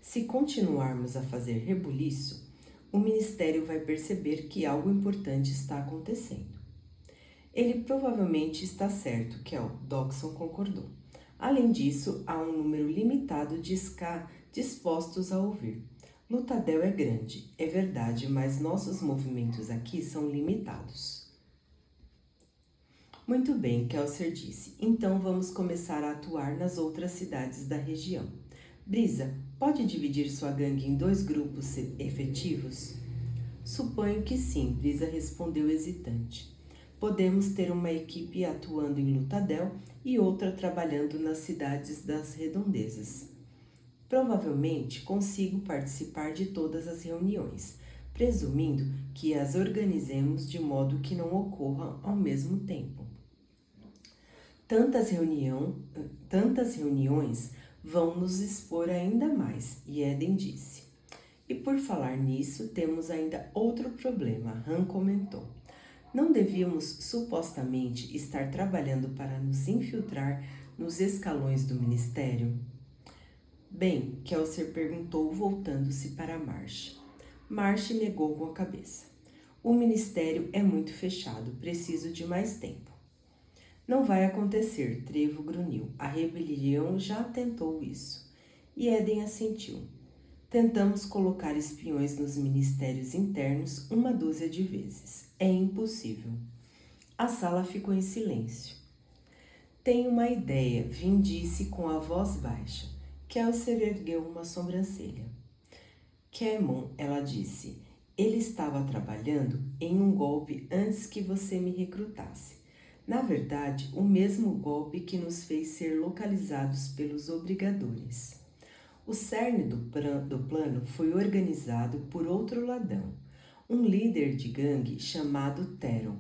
A: Se continuarmos a fazer rebuliço, o Ministério vai perceber que algo importante está acontecendo. Ele provavelmente está certo, Kel, Doxon concordou. Além disso, há um número limitado de Ska dispostos a ouvir. Lutadel é grande, é verdade, mas nossos movimentos aqui são limitados. Muito bem, Kelsier disse. Então vamos começar a atuar nas outras cidades da região. Brisa, pode dividir sua gangue em 2 grupos efetivos? Suponho que sim, Brisa respondeu hesitante. Podemos ter uma equipe atuando em Lutadel e outra trabalhando nas cidades das redondezas. Provavelmente consigo participar de todas as reuniões, presumindo que as organizemos de modo que não ocorram ao mesmo tempo. Tantas reuniões vão nos expor ainda mais, Eden disse. E por falar nisso, temos ainda outro problema, Han comentou. Não devíamos supostamente estar trabalhando para nos infiltrar nos escalões do Ministério? Bem, Kelsier perguntou, voltando-se para Marsh. Marsh negou com a cabeça. O Ministério é muito fechado, preciso de mais tempo. Não vai acontecer, Trevo grunhiu. A rebelião já tentou isso. E Eden assentiu. Tentamos colocar espiões nos ministérios internos 1 dúzia de vezes. É impossível. A sala ficou em silêncio. Tenho uma ideia, Vin disse com a voz baixa. Kelsier ergueu uma sobrancelha. Caemon, ela disse, ele estava trabalhando em um golpe antes que você me recrutasse. Na verdade, o mesmo golpe que nos fez ser localizados pelos obrigadores. O cerne do plano foi organizado por outro ladrão, um líder de gangue chamado Theron.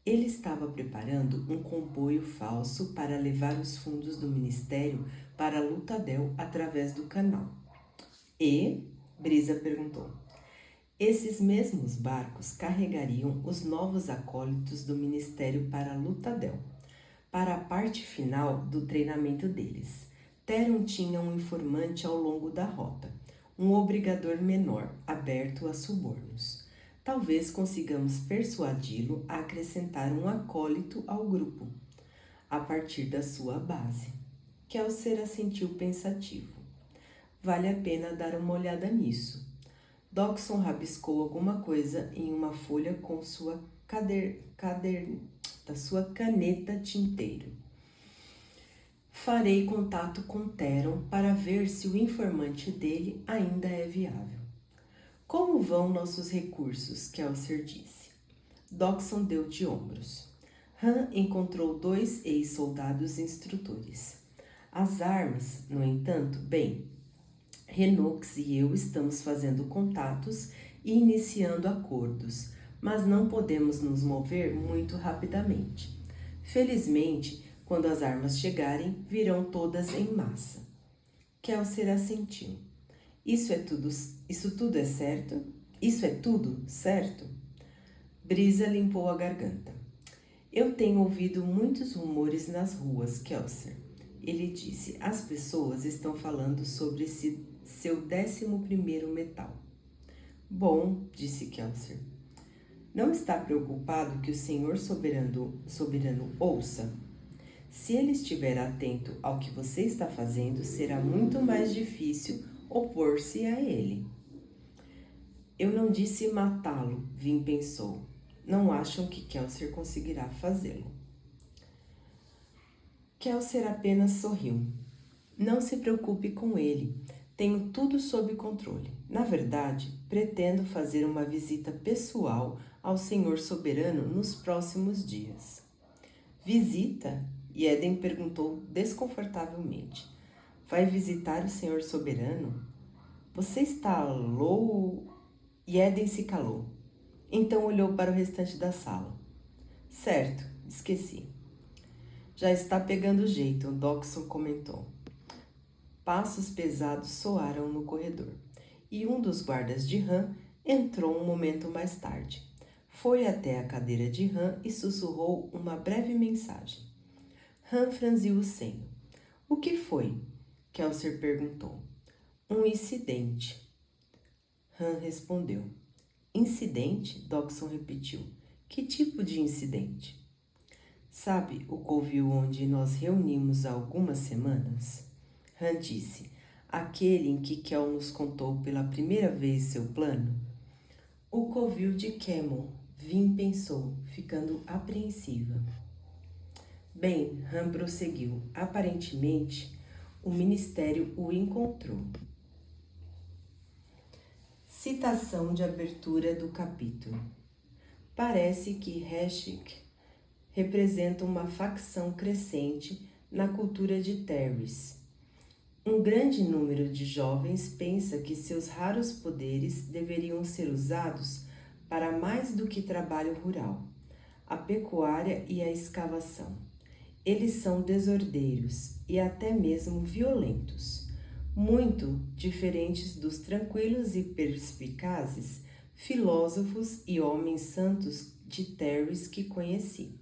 A: Ele estava preparando um comboio falso para levar os fundos do ministério para Lutadel através do canal. E? Brisa perguntou. Esses mesmos barcos carregariam os novos acólitos do ministério para Lutadel, para a parte final do treinamento deles. Theron tinha um informante ao longo da rota, um obrigador menor, aberto a subornos. Talvez consigamos persuadi-lo a acrescentar um acólito ao grupo, a partir da sua base. Kelser assentiu pensativo. Vale a pena dar uma olhada nisso. Dawson rabiscou alguma coisa em uma folha com sua caneta tinteiro. Farei contato com Theron para ver se o informante dele ainda é viável. Como vão nossos recursos? Kelser disse. Dawson deu de ombros. Han encontrou 2 ex-soldados instrutores. As armas, no entanto, bem, Renox e eu estamos fazendo contatos e iniciando acordos, mas não podemos nos mover muito rapidamente. Felizmente, quando as armas chegarem, virão todas em massa. Kelser assentiu. Isso tudo é certo? Isso é tudo certo? Brisa limpou a garganta. Eu tenho ouvido muitos rumores nas ruas, Kelser. Ele disse, as pessoas estão falando sobre seu 11º metal. Bom, disse Kelser. Não está preocupado que o senhor soberano ouça? Se ele estiver atento ao que você está fazendo, será muito mais difícil opor-se a ele. Eu não disse matá-lo, Vin pensou. Não acham que Kelser conseguirá fazê-lo. Kelser apenas sorriu. Não se preocupe com ele. Tenho tudo sob controle. Na verdade, pretendo fazer uma visita pessoal ao senhor soberano nos próximos dias. Visita? Eden perguntou desconfortavelmente. Vai visitar o senhor soberano? Você está louco? Eden se calou. Então olhou para o restante da sala. Certo, esqueci. Já está pegando jeito, Dawson comentou. Passos pesados soaram no corredor, e um dos guardas de Han entrou um momento mais tarde. Foi até a cadeira de Han e sussurrou uma breve mensagem. Han franziu o senho. O que foi? Kelser perguntou. Um incidente. Han respondeu. Incidente? Dawson repetiu. Que tipo de incidente? Sabe o covil onde nos reunimos há algumas semanas? Han disse. Aquele em que Kel nos contou pela primeira vez seu plano? O covil de Camel, Vin pensou, ficando apreensiva. Bem, Han prosseguiu. Aparentemente, o ministério o encontrou. Citação de abertura do capítulo. Parece que Heshik representa uma facção crescente na cultura de Terris. Um grande número de jovens pensa que seus raros poderes deveriam ser usados para mais do que trabalho rural, a pecuária e a escavação. Eles são desordeiros e até mesmo violentos, muito diferentes dos tranquilos e perspicazes filósofos e homens santos de Terris que conheci.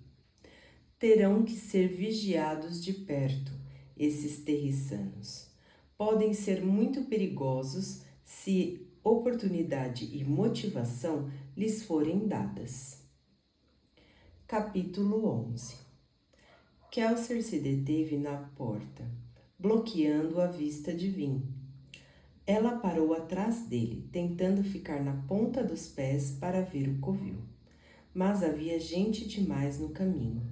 A: Terão que ser vigiados de perto, esses terrissanos. Podem ser muito perigosos se oportunidade e motivação lhes forem dadas. Capítulo 11. Kelser se deteve na porta, bloqueando a vista de Vin. Ela parou atrás dele, tentando ficar na ponta dos pés para ver o covil. Mas havia gente demais no caminho.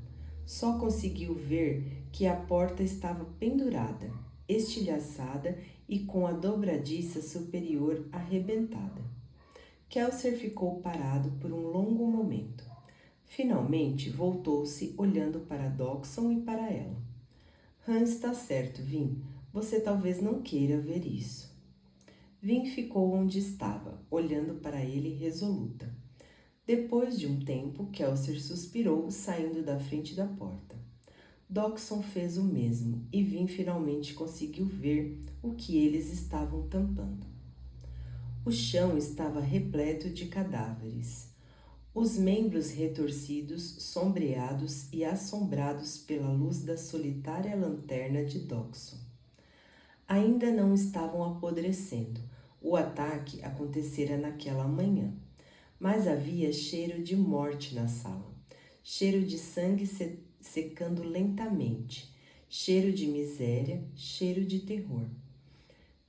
A: Só conseguiu ver que a porta estava pendurada, estilhaçada e com a dobradiça superior arrebentada. Kelser ficou parado por um longo momento. Finalmente, voltou-se, olhando para Dawson e para ela. Han está certo, Vin. Você talvez não queira ver isso. Vin ficou onde estava, olhando para ele resoluta. Depois de um tempo, Kelsier suspirou, saindo da frente da porta. Dockson fez o mesmo e Vin finalmente conseguiu ver o que eles estavam tampando. O chão estava repleto de cadáveres. Os membros retorcidos, sombreados e assombrados pela luz da solitária lanterna de Dockson. Ainda não estavam apodrecendo. O ataque acontecera naquela manhã, mas havia cheiro de morte na sala, cheiro de sangue secando lentamente, cheiro de miséria, cheiro de terror.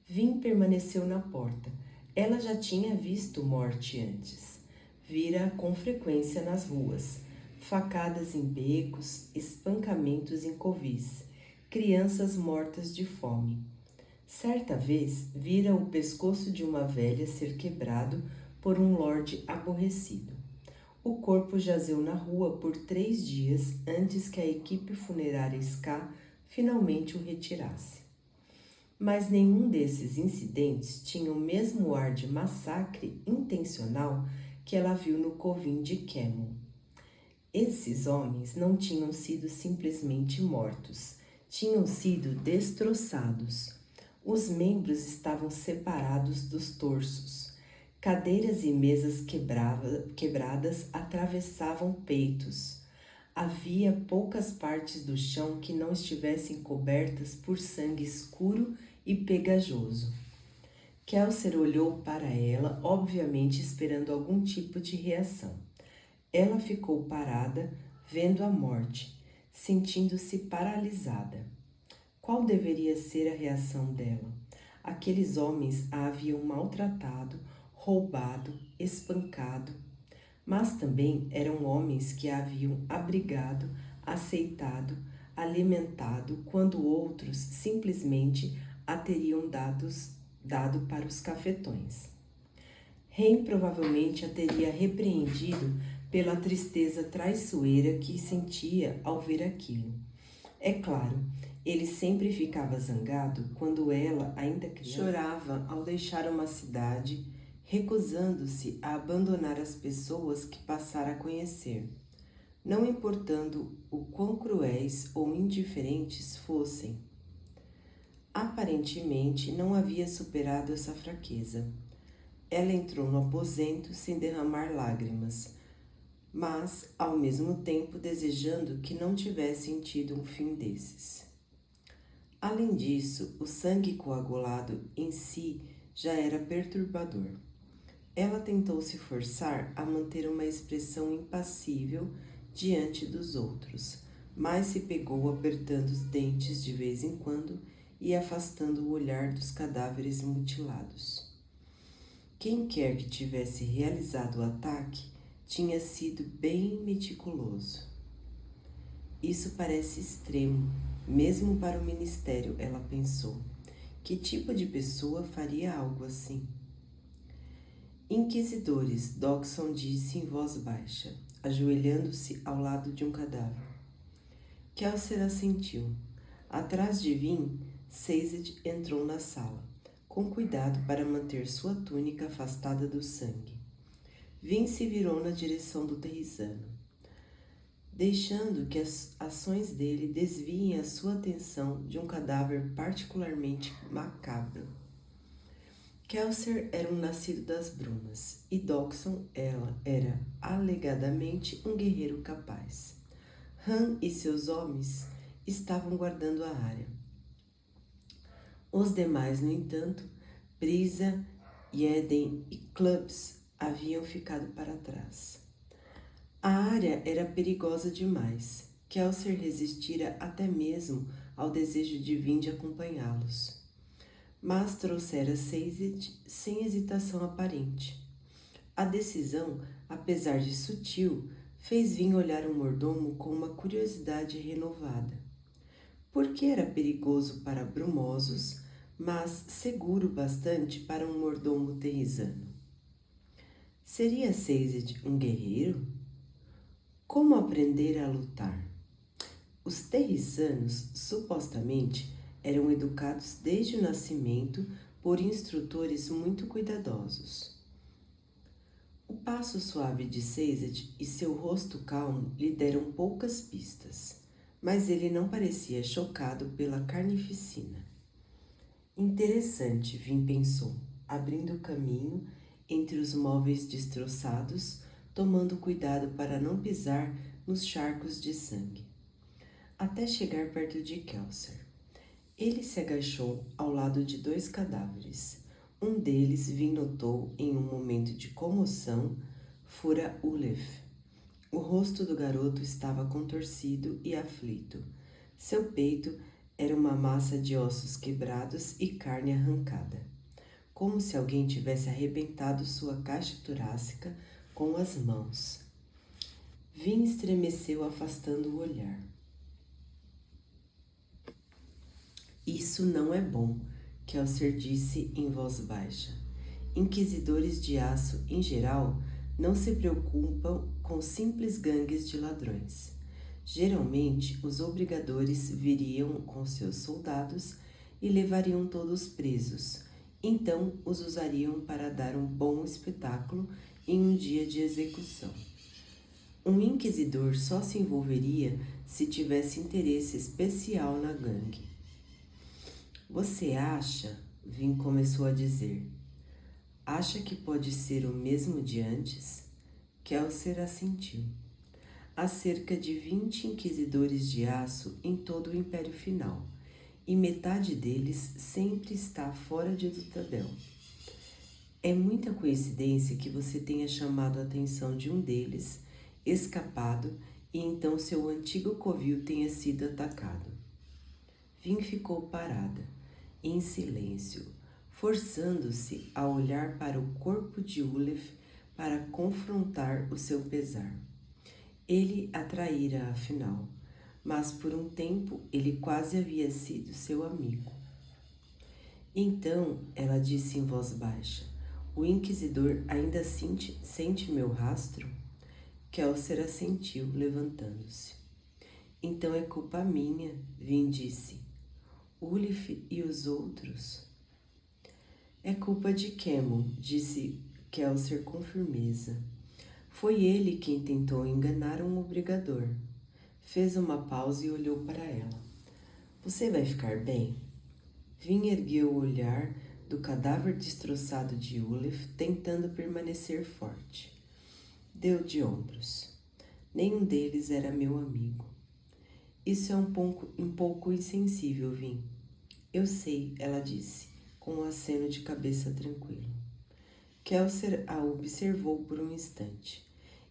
A: Vin permaneceu na porta. Ela já tinha visto morte antes. Vira com frequência nas ruas, facadas em becos, espancamentos em covis, crianças mortas de fome. Certa vez, vira o pescoço de uma velha ser quebrado por um lorde aborrecido. O corpo jazeu na rua por 3 dias antes que a equipe funerária Ska finalmente o retirasse. Mas nenhum desses incidentes tinha o mesmo ar de massacre intencional que ela viu no covil de Camel. Esses homens não tinham sido simplesmente mortos, tinham sido destroçados. Os membros estavam separados dos torsos. Cadeiras e mesas quebradas atravessavam peitos. Havia poucas partes do chão que não estivessem cobertas por sangue escuro e pegajoso. Kelsier olhou para ela, obviamente esperando algum tipo de reação. Ela ficou parada, vendo a morte, sentindo-se paralisada. Qual deveria ser a reação dela? Aqueles homens a haviam maltratado, roubado, espancado, mas também eram homens que a haviam abrigado, aceitado, alimentado, quando outros simplesmente a teriam dado para os cafetões. Ren provavelmente a teria repreendido pela tristeza traiçoeira que sentia ao ver aquilo. É claro, ele sempre ficava zangado quando ela, ainda criança, chorava ao deixar uma cidade, recusando-se a abandonar as pessoas que passara a conhecer, não importando o quão cruéis ou indiferentes fossem. Aparentemente, não havia superado essa fraqueza. Ela entrou no aposento sem derramar lágrimas, mas, ao mesmo tempo, desejando que não tivessem tido um fim desses. Além disso, o sangue coagulado em si já era perturbador. Ela tentou se forçar a manter uma expressão impassível diante dos outros, mas se pegou apertando os dentes de vez em quando e afastando o olhar dos cadáveres mutilados. Quem quer que tivesse realizado o ataque tinha sido bem meticuloso. Isso parece extremo, mesmo para o ministério, ela pensou. Que tipo de pessoa faria algo assim? Inquisidores, Dockson disse em voz baixa, ajoelhando-se ao lado de um cadáver. Kelsier assentiu. Atrás de Vin, Sazed entrou na sala, com cuidado para manter sua túnica afastada do sangue. Vin se virou na direção do terrisano, deixando que as ações dele desviem a sua atenção de um cadáver particularmente macabro. Kelsier era um nascido das brumas, e Dockson era alegadamente um guerreiro capaz. Han e seus homens estavam guardando a área. Os demais, no entanto, Brisa, Yeden e Clubs haviam ficado para trás. A área era perigosa demais. Kelsier resistira até mesmo ao desejo de Vin de acompanhá-los, mas trouxera Sazed sem hesitação aparente. A decisão, apesar de sutil, fez Vin olhar o mordomo com uma curiosidade renovada. Por que era perigoso para brumosos, mas seguro bastante para um mordomo terrisano? Seria Sazed um guerreiro? Como aprender a lutar? Os terrissanos, supostamente, eram educados desde o nascimento por instrutores muito cuidadosos. O passo suave de Sazed e seu rosto calmo lhe deram poucas pistas, mas ele não parecia chocado pela carnificina. Interessante, Vin pensou, abrindo caminho entre os móveis destroçados, tomando cuidado para não pisar nos charcos de sangue, até chegar perto de Kelser. Ele se agachou ao lado de 2 cadáveres. Um deles, Vin notou em um momento de comoção, fora Ulef. O rosto do garoto estava contorcido e aflito. Seu peito era uma massa de ossos quebrados e carne arrancada, como se alguém tivesse arrebentado sua caixa torácica com as mãos. Vin estremeceu, afastando o olhar. Isso não é bom, Kelser disse em voz baixa. Inquisidores de aço, em geral, não se preocupam com simples gangues de ladrões. Geralmente, os obrigadores viriam com seus soldados e levariam todos presos. Então, os usariam para dar um bom espetáculo em um dia de execução. Um inquisidor só se envolveria se tivesse interesse especial na gangue. Você acha, Vin começou a dizer, acha que pode ser o mesmo de antes? Kelser assentiu. Há cerca de 20 inquisidores de aço em todo o Império Final, e metade deles sempre está fora de Luthadel. É muita coincidência que você tenha chamado a atenção de um deles, escapado, e então seu antigo covil tenha sido atacado. Vin ficou parada, em silêncio, forçando-se a olhar para o corpo de Ulef para confrontar o seu pesar. Ele a traíra, afinal, mas por um tempo ele quase havia sido seu amigo. Então, ela disse em voz baixa, o inquisidor ainda sente meu rastro? Kelser assentiu, levantando-se. Então é culpa minha, Vin disse. Ulif e os outros? É culpa de Camel, disse Kelser com firmeza. Foi ele quem tentou enganar um obrigador. Fez uma pausa e olhou para ela. Você vai ficar bem? Vin ergueu o olhar do cadáver destroçado de Ulif, tentando permanecer forte. Deu de ombros. Nenhum deles era meu amigo. Isso é um pouco insensível, Vin. Eu sei, ela disse, com um aceno de cabeça tranquilo. Kelser a observou por um instante,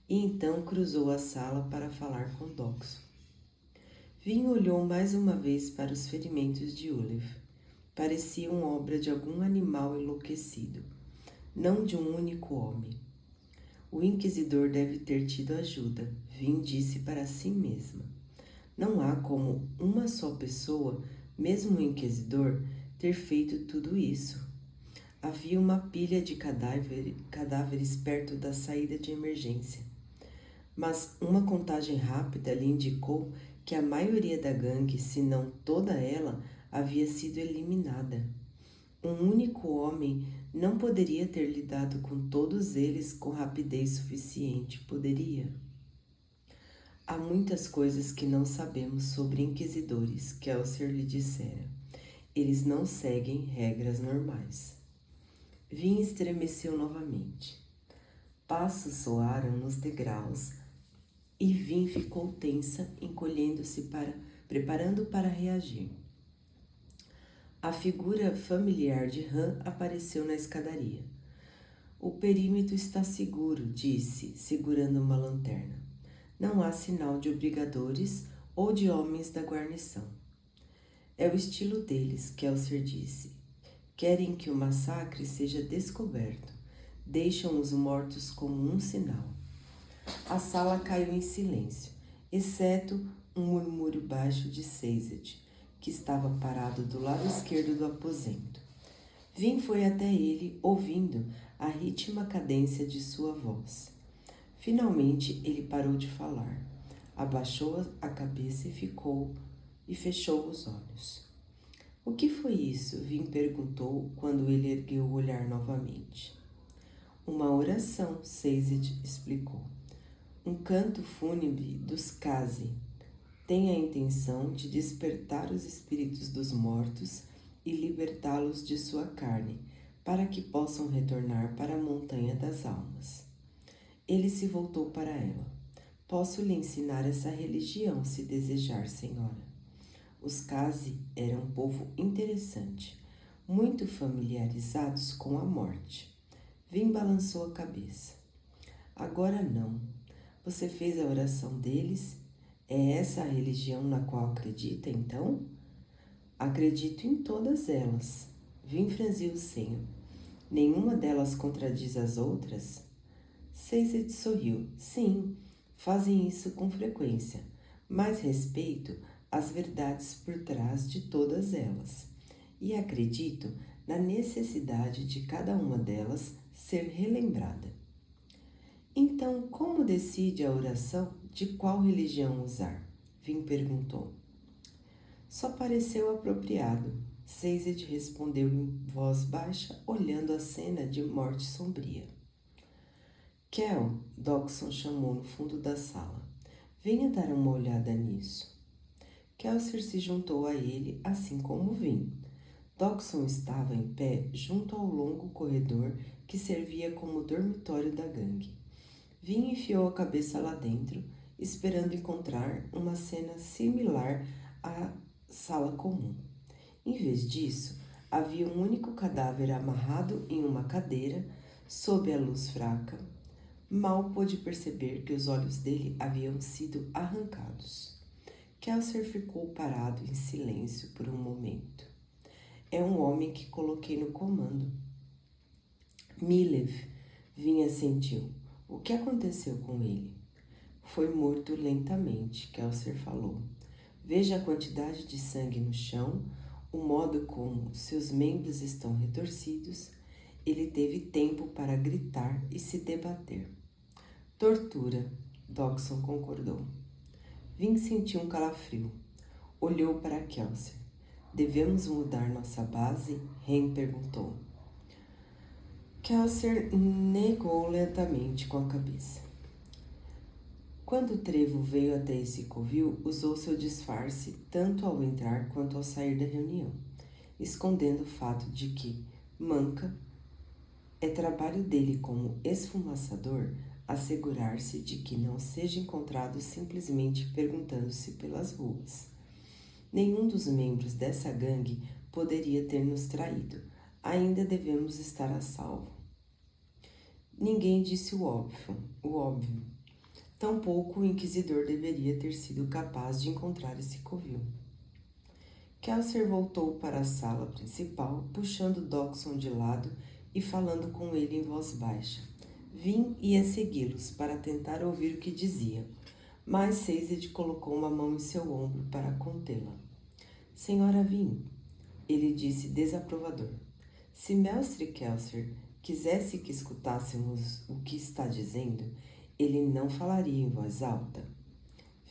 A: e então cruzou a sala para falar com Doxo. Vin olhou mais uma vez para os ferimentos de Ulef. Pareciam obra de algum animal enlouquecido, não de um único homem. O inquisidor deve ter tido ajuda, Vin disse para si mesma. Não há como uma só pessoa, mesmo o inquisidor, ter feito tudo isso. Havia uma pilha de cadáveres perto da saída de emergência. Mas uma contagem rápida lhe indicou que a maioria da gangue, se não toda ela, havia sido eliminada. Um único homem não poderia ter lidado com todos eles com rapidez suficiente, poderia? Há muitas coisas que não sabemos sobre inquisidores, Kelser lhe dissera. Eles não seguem regras normais. Vin estremeceu novamente. Passos soaram nos degraus e Vin ficou tensa, encolhendo-se preparando para reagir. A figura familiar de Han apareceu na escadaria. O perímetro está seguro, disse, segurando uma lanterna. Não há sinal de obrigadores ou de homens da guarnição. É o estilo deles, Kelser disse. Querem que o massacre seja descoberto. Deixam os mortos como um sinal. A sala caiu em silêncio, exceto um murmúrio baixo de Sazed, que estava parado do lado esquerdo do aposento. Vin foi até ele, ouvindo a ritma cadência de sua voz. Finalmente ele parou de falar, abaixou a cabeça e fechou os olhos. O que foi isso? Vin perguntou quando ele ergueu o olhar novamente. Uma oração, Sazed explicou. Um canto fúnebre dos Kazi tem a intenção de despertar os espíritos dos mortos e libertá-los de sua carne, para que possam retornar para a montanha das almas. Ele se voltou para ela. Posso lhe ensinar essa religião, se desejar, senhora. Os Kazi eram um povo interessante, muito familiarizados com a morte. Vim balançou a cabeça. Agora não. Você fez a oração deles? É essa a religião na qual acredita, então? Acredito em todas elas. Vim franziu o senho. Nenhuma delas contradiz as outras? Sazed sorriu. Sim, fazem isso com frequência, mas respeito as verdades por trás de todas elas. E acredito na necessidade de cada uma delas ser relembrada. Então, como decide a oração de qual religião usar? Vim perguntou. Só pareceu apropriado. Sazed respondeu em voz baixa, olhando a cena de morte sombria. Kel, Dawson chamou no fundo da sala. Venha dar uma olhada nisso. Kelsier se juntou a ele, assim como Vim. Dawson estava em pé junto ao longo corredor que servia como dormitório da gangue. Vim enfiou a cabeça lá dentro, esperando encontrar uma cena similar à sala comum. Em vez disso, havia um único cadáver amarrado em uma cadeira, sob a luz fraca. Mal pôde perceber que os olhos dele haviam sido arrancados. Kelsier ficou parado em silêncio por um momento. É um homem que coloquei no comando. Milev, Vim assentiu. O que aconteceu com ele? Foi morto lentamente, Kelsier falou. Veja a quantidade de sangue no chão, o modo como seus membros estão retorcidos. Ele teve tempo para gritar e se debater. Tortura, Dawson concordou. Vim sentiu um calafrio. Olhou para Kelsier. Devemos mudar nossa base? Ren perguntou. Kelsier negou lentamente com a cabeça. Quando o trevo veio até esse covil, usou seu disfarce tanto ao entrar quanto ao sair da reunião, escondendo o fato de que Manca é trabalho dele como esfumaçador assegurar-se de que não seja encontrado simplesmente perguntando-se pelas ruas. Nenhum dos membros dessa gangue poderia ter nos traído. Ainda devemos estar a salvo. Ninguém disse o óbvio. Tampouco o inquisidor deveria ter sido capaz de encontrar esse covil. Kelsier voltou para a sala principal, puxando Dawson de lado e falando com ele em voz baixa. Vim ia segui-los para tentar ouvir o que diziam, mas Sazed colocou uma mão em seu ombro para contê-la. Senhora Vim, ele disse desaprovador. Se Mestre Kelsier quisesse que escutássemos o que está dizendo, ele não falaria em voz alta.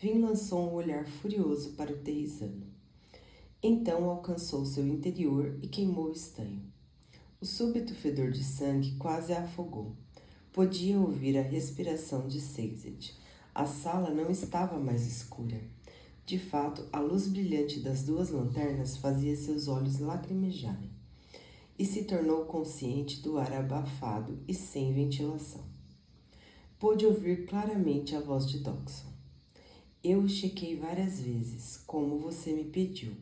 A: Vim lançou um olhar furioso para o terrisano. Então alcançou seu interior e queimou o estanho. O súbito fedor de sangue quase a afogou. Podia ouvir a respiração de Sazed. A sala não estava mais escura. De fato, a luz brilhante das duas lanternas fazia seus olhos lacrimejarem. E se tornou consciente do ar abafado e sem ventilação. Pôde ouvir claramente a voz de Dawson. Eu o chequei várias vezes, como você me pediu.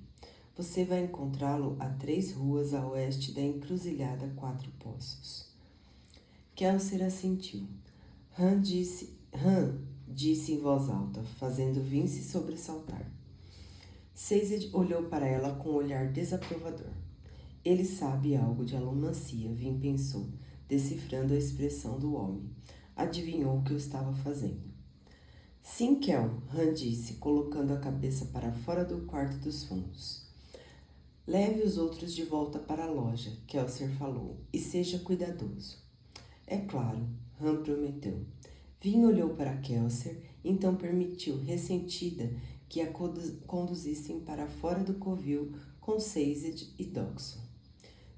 A: Você vai encontrá-lo a 3 ruas a oeste da encruzilhada 4 Poços. Kelsier assentiu. Han disse em voz alta, fazendo Vim se sobressaltar. Sazed olhou para ela com um olhar desaprovador. Ele sabe algo de alomancia, Vim pensou, decifrando a expressão do homem. Adivinhou o que eu estava fazendo. Sim, Kel, Han disse, colocando a cabeça para fora do quarto dos fundos. Leve os outros de volta para a loja, Kelsier falou, e seja cuidadoso. É claro, Han prometeu. Vim olhou para Kelsier, então permitiu, ressentida, que a conduzissem para fora do covil com Sazed e Dawson.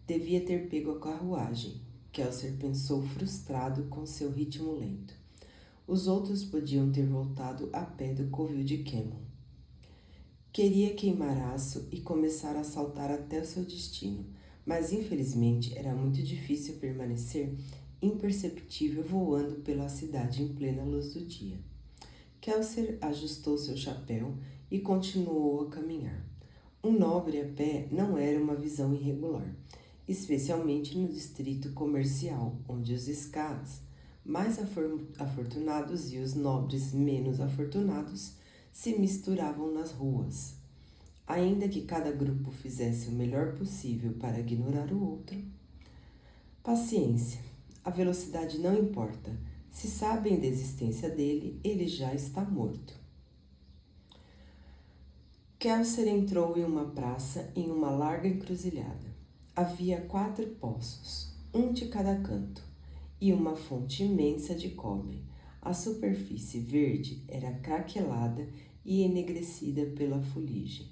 A: Devia ter pego a carruagem. Kelsier pensou frustrado com seu ritmo lento. Os outros podiam ter voltado a pé do covil de Camon. Queria queimar aço e começar a saltar até o seu destino, mas infelizmente era muito difícil permanecer imperceptível voando pela cidade em plena luz do dia. Kelsier ajustou seu chapéu e continuou a caminhar. Um nobre a pé não era uma visão irregular, especialmente no distrito comercial, onde os Scas mais afortunados e os nobres menos afortunados se misturavam nas ruas. Ainda que cada grupo fizesse o melhor possível para ignorar o outro. Paciência. A velocidade não importa. Se sabem da existência dele, ele já está morto. Kelsier entrou em uma praça em uma larga encruzilhada. Havia 4 poços, um de cada canto, e uma fonte imensa de cobre. A superfície verde era craquelada e enegrecida pela fuligem.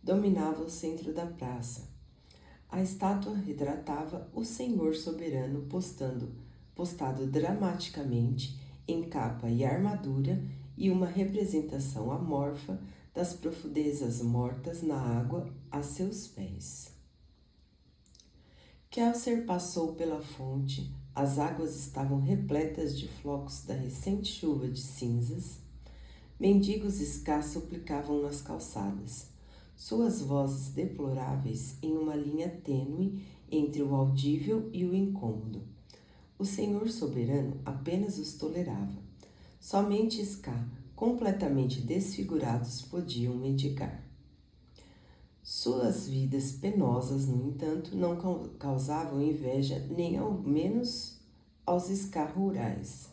A: Dominava o centro da praça. A estátua retratava o Senhor soberano postado dramaticamente em capa e armadura, e uma representação amorfa das profundezas mortas na água a seus pés. Kelsier passou pela fonte. As águas estavam repletas de flocos da recente chuva de cinzas. Mendigos escassos suplicavam nas calçadas, suas vozes deploráveis em uma linha tênue entre o audível e o incômodo. O Senhor soberano apenas os tolerava. Somente Ska, completamente desfigurados, podiam mendigar. Suas vidas penosas, no entanto, não causavam inveja nem ao menos aos Ska rurais.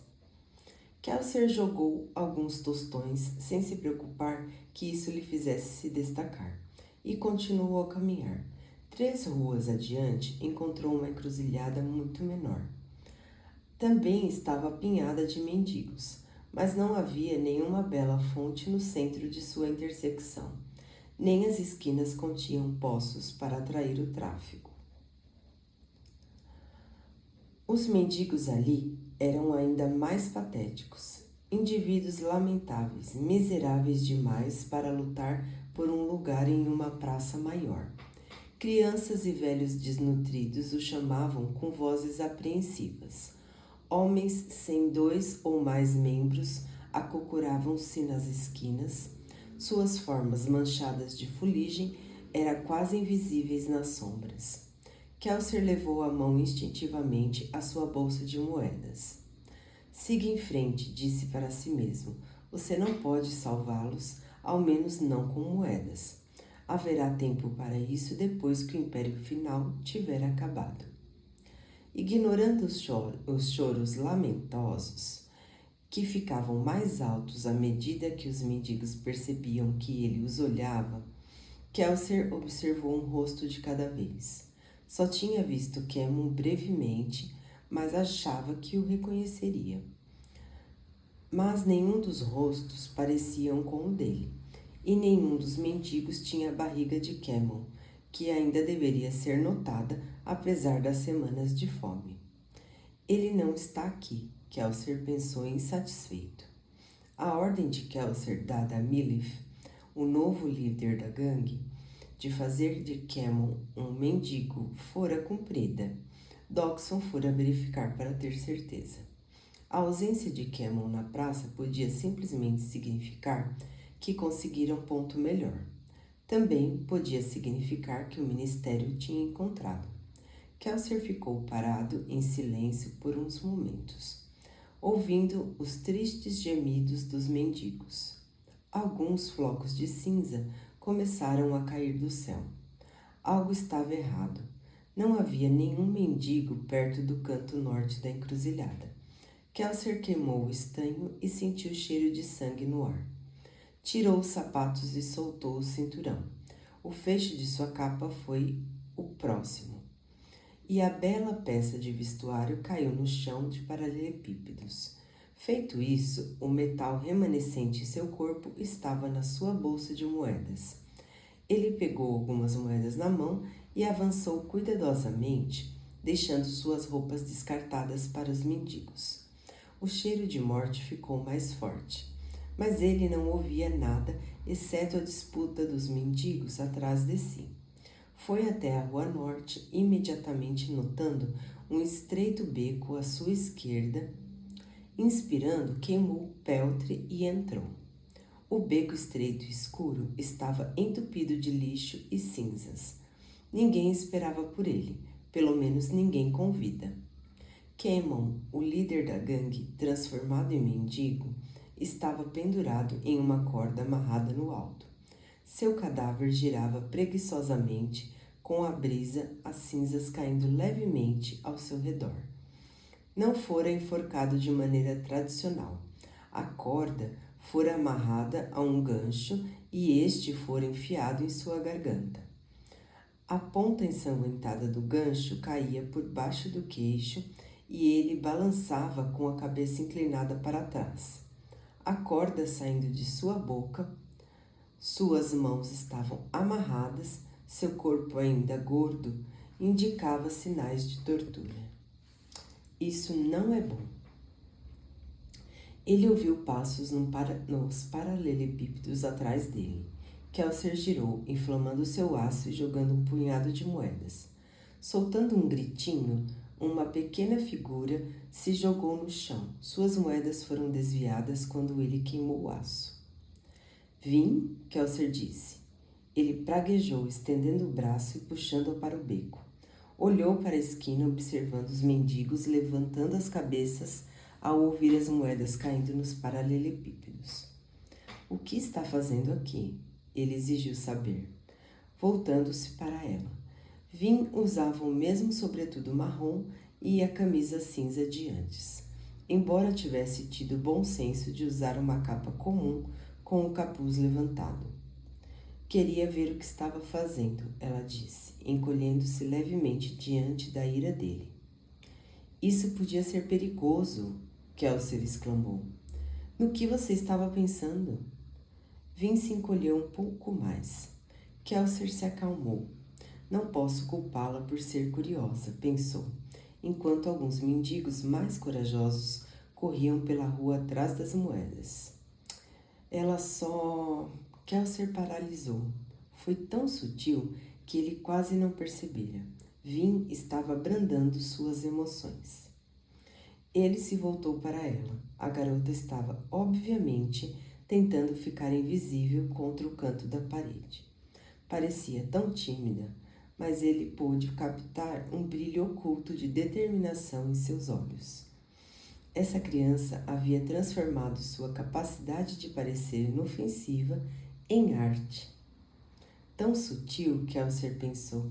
A: Kelsier jogou alguns tostões, sem se preocupar que isso lhe fizesse se destacar, e continuou a caminhar. 3 ruas adiante, encontrou uma encruzilhada muito menor. Também estava apinhada de mendigos, mas não havia nenhuma bela fonte no centro de sua intersecção. Nem as esquinas continham poços para atrair o tráfego. Os mendigos ali eram ainda mais patéticos, indivíduos lamentáveis, miseráveis demais para lutar por um lugar em uma praça maior. Crianças e velhos desnutridos o chamavam com vozes apreensivas. Homens sem 2 ou mais membros acocoravam-se nas esquinas. Suas formas manchadas de fuligem eram quase invisíveis nas sombras. Kelsier levou a mão instintivamente à sua bolsa de moedas. Siga em frente, disse para si mesmo. Você não pode salvá-los, ao menos não com moedas. Haverá tempo para isso depois que o Império Final tiver acabado. Ignorando os choros lamentosos, que ficavam mais altos à medida que os mendigos percebiam que ele os olhava, Kelsier observou um rosto de cada vez. Só tinha visto Camon brevemente, mas achava que o reconheceria. Mas nenhum dos rostos pareciam com o dele, e nenhum dos mendigos tinha a barriga de Camon, que ainda deveria ser notada apesar das semanas de fome. Ele não está aqui, Kelsier pensou insatisfeito. A ordem de Kelsier dada a Milith, o novo líder da gangue, de fazer de Camon um mendigo fora cumprida. Dockson fora verificar para ter certeza. A ausência de Camon na praça podia simplesmente significar que conseguiram ponto melhor. Também podia significar que o ministério tinha encontrado. Kelsier ficou parado em silêncio por uns momentos, ouvindo os tristes gemidos dos mendigos. Alguns flocos de cinza começaram a cair do céu. Algo estava errado. Não havia nenhum mendigo perto do canto norte da encruzilhada. Kelsier queimou o estanho e sentiu o cheiro de sangue no ar. Tirou os sapatos e soltou o cinturão. O fecho de sua capa foi o próximo, e a bela peça de vestuário caiu no chão de paralelepípedos. Feito isso, o metal remanescente em seu corpo estava na sua bolsa de moedas. Ele pegou algumas moedas na mão e avançou cuidadosamente deixando suas roupas descartadas para os mendigos. O cheiro de morte ficou mais forte, mas ele não ouvia nada exceto a disputa dos mendigos atrás de si. Foi até a rua norte, imediatamente notando um estreito beco à sua esquerda. Inspirando, queimou o peltre e entrou. O beco estreito e escuro estava entupido de lixo e cinzas. Ninguém esperava por ele, pelo menos ninguém com vida. Cameron, o líder da gangue, transformado em mendigo, estava pendurado em uma corda amarrada no alto. Seu cadáver girava preguiçosamente com a brisa, as cinzas caindo levemente ao seu redor. Não fora enforcado de maneira tradicional. A corda fora amarrada a um gancho e este fora enfiado em sua garganta. A ponta ensanguentada do gancho caía por baixo do queixo e ele balançava com a cabeça inclinada para trás. A corda saindo de sua boca, suas mãos estavam amarradas, seu corpo ainda gordo indicava sinais de tortura. Isso não é bom. Ele ouviu passos nos paralelepípedos atrás dele. Kelser girou, inflamando seu aço e jogando um punhado de moedas. Soltando um gritinho, uma pequena figura se jogou no chão. Suas moedas foram desviadas quando ele queimou o aço. Vim, Kelser disse. Ele praguejou, estendendo o braço e puxando-o para o beco. Olhou para a esquina, observando os mendigos levantando as cabeças ao ouvir as moedas caindo nos paralelepípedos. O que está fazendo aqui? Ele exigiu saber. Voltando-se para ela. Vim usava o mesmo sobretudo marrom e a camisa cinza de antes, embora tivesse tido o bom senso de usar uma capa comum com o capuz levantado. Queria ver o que estava fazendo, ela disse, encolhendo-se levemente diante da ira dele. Isso podia ser perigoso, Kelser exclamou. No que você estava pensando? Vim se encolheu um pouco mais. Kelser se acalmou. Não posso culpá-la por ser curiosa, pensou, enquanto alguns mendigos mais corajosos corriam pela rua atrás das moedas. Ela só... Kelser paralisou. Foi tão sutil que ele quase não percebera. Vim estava abrandando suas emoções. Ele se voltou para ela. A garota estava, obviamente, tentando ficar invisível contra o canto da parede. Parecia tão tímida, mas ele pôde captar um brilho oculto de determinação em seus olhos. Essa criança havia transformado sua capacidade de parecer inofensiva em arte. Tão sutil, Kelser pensou.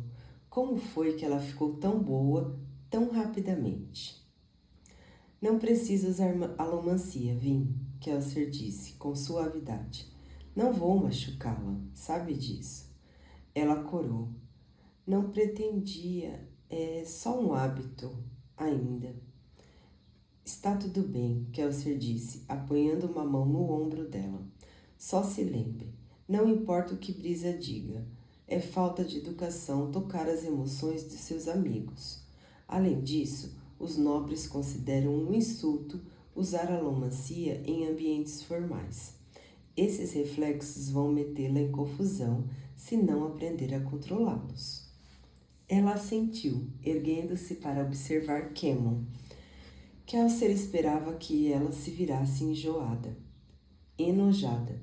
A: Como foi que ela ficou tão boa tão rapidamente? Não precisa usar alomancia, Vim, Kelser disse com suavidade. Não vou machucá-la, sabe disso. Ela corou. Não pretendia, é só um hábito, ainda. Está tudo bem, Kelser disse, apoiando uma mão no ombro dela. Só se lembre, não importa o que Brisa diga, é falta de educação tocar as emoções de seus amigos. Além disso, os nobres consideram um insulto usar alomancia em ambientes formais. Esses reflexos vão metê-la em confusão se não aprender a controlá-los. Ela assentiu, erguendo-se para observar Cameron. Kelser esperava que ela se virasse enojada,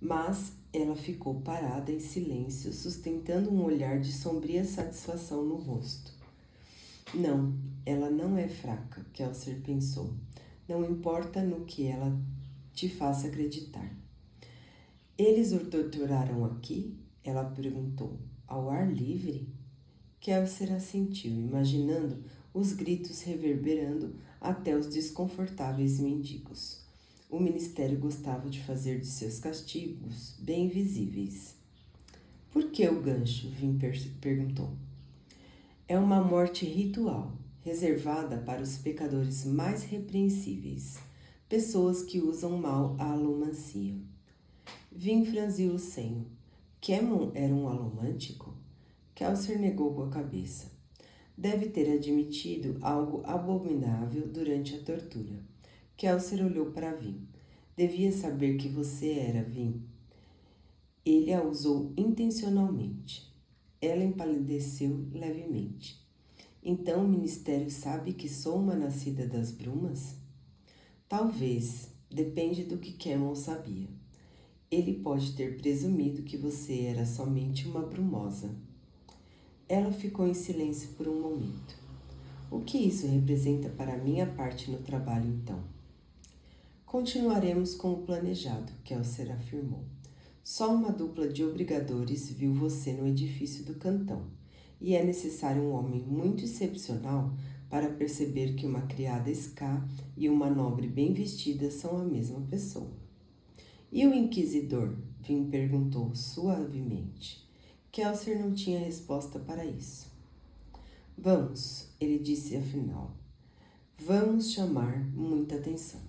A: mas ela ficou parada em silêncio, sustentando um olhar de sombria satisfação no rosto. Não, ela não é fraca, Kelser pensou. Não importa no que ela te faça acreditar. Eles o torturaram aqui? Ela perguntou. Ao ar livre? Kelser assentiu, imaginando os gritos reverberando até os desconfortáveis mendigos. O ministério gostava de fazer de seus castigos bem visíveis. Por que o gancho? Vim perguntou. É uma morte ritual, reservada para os pecadores mais repreensíveis, pessoas que usam mal a alomancia. Vim franziu o senho. Cameron era um alomântico? Kelser negou com a cabeça. Deve ter admitido algo abominável durante a tortura. Kelser olhou para Vin. Devia saber que você era, Vin. Ele a usou intencionalmente. Ela empalideceu levemente. Então o ministério sabe que sou uma nascida das brumas? Talvez, depende do que Cameron sabia. Ele pode ter presumido que você era somente uma brumosa. Ela ficou em silêncio por um momento. O que isso representa para a minha parte no trabalho, então? Continuaremos como planejado, Kelser afirmou. Só uma dupla de obrigadores viu você no edifício do cantão, e é necessário um homem muito excepcional para perceber que uma criada Ska e uma nobre bem vestida são a mesma pessoa. E o inquisidor? Vin perguntou suavemente. Kelser não tinha resposta para isso. Vamos, ele disse afinal. Vamos chamar muita atenção.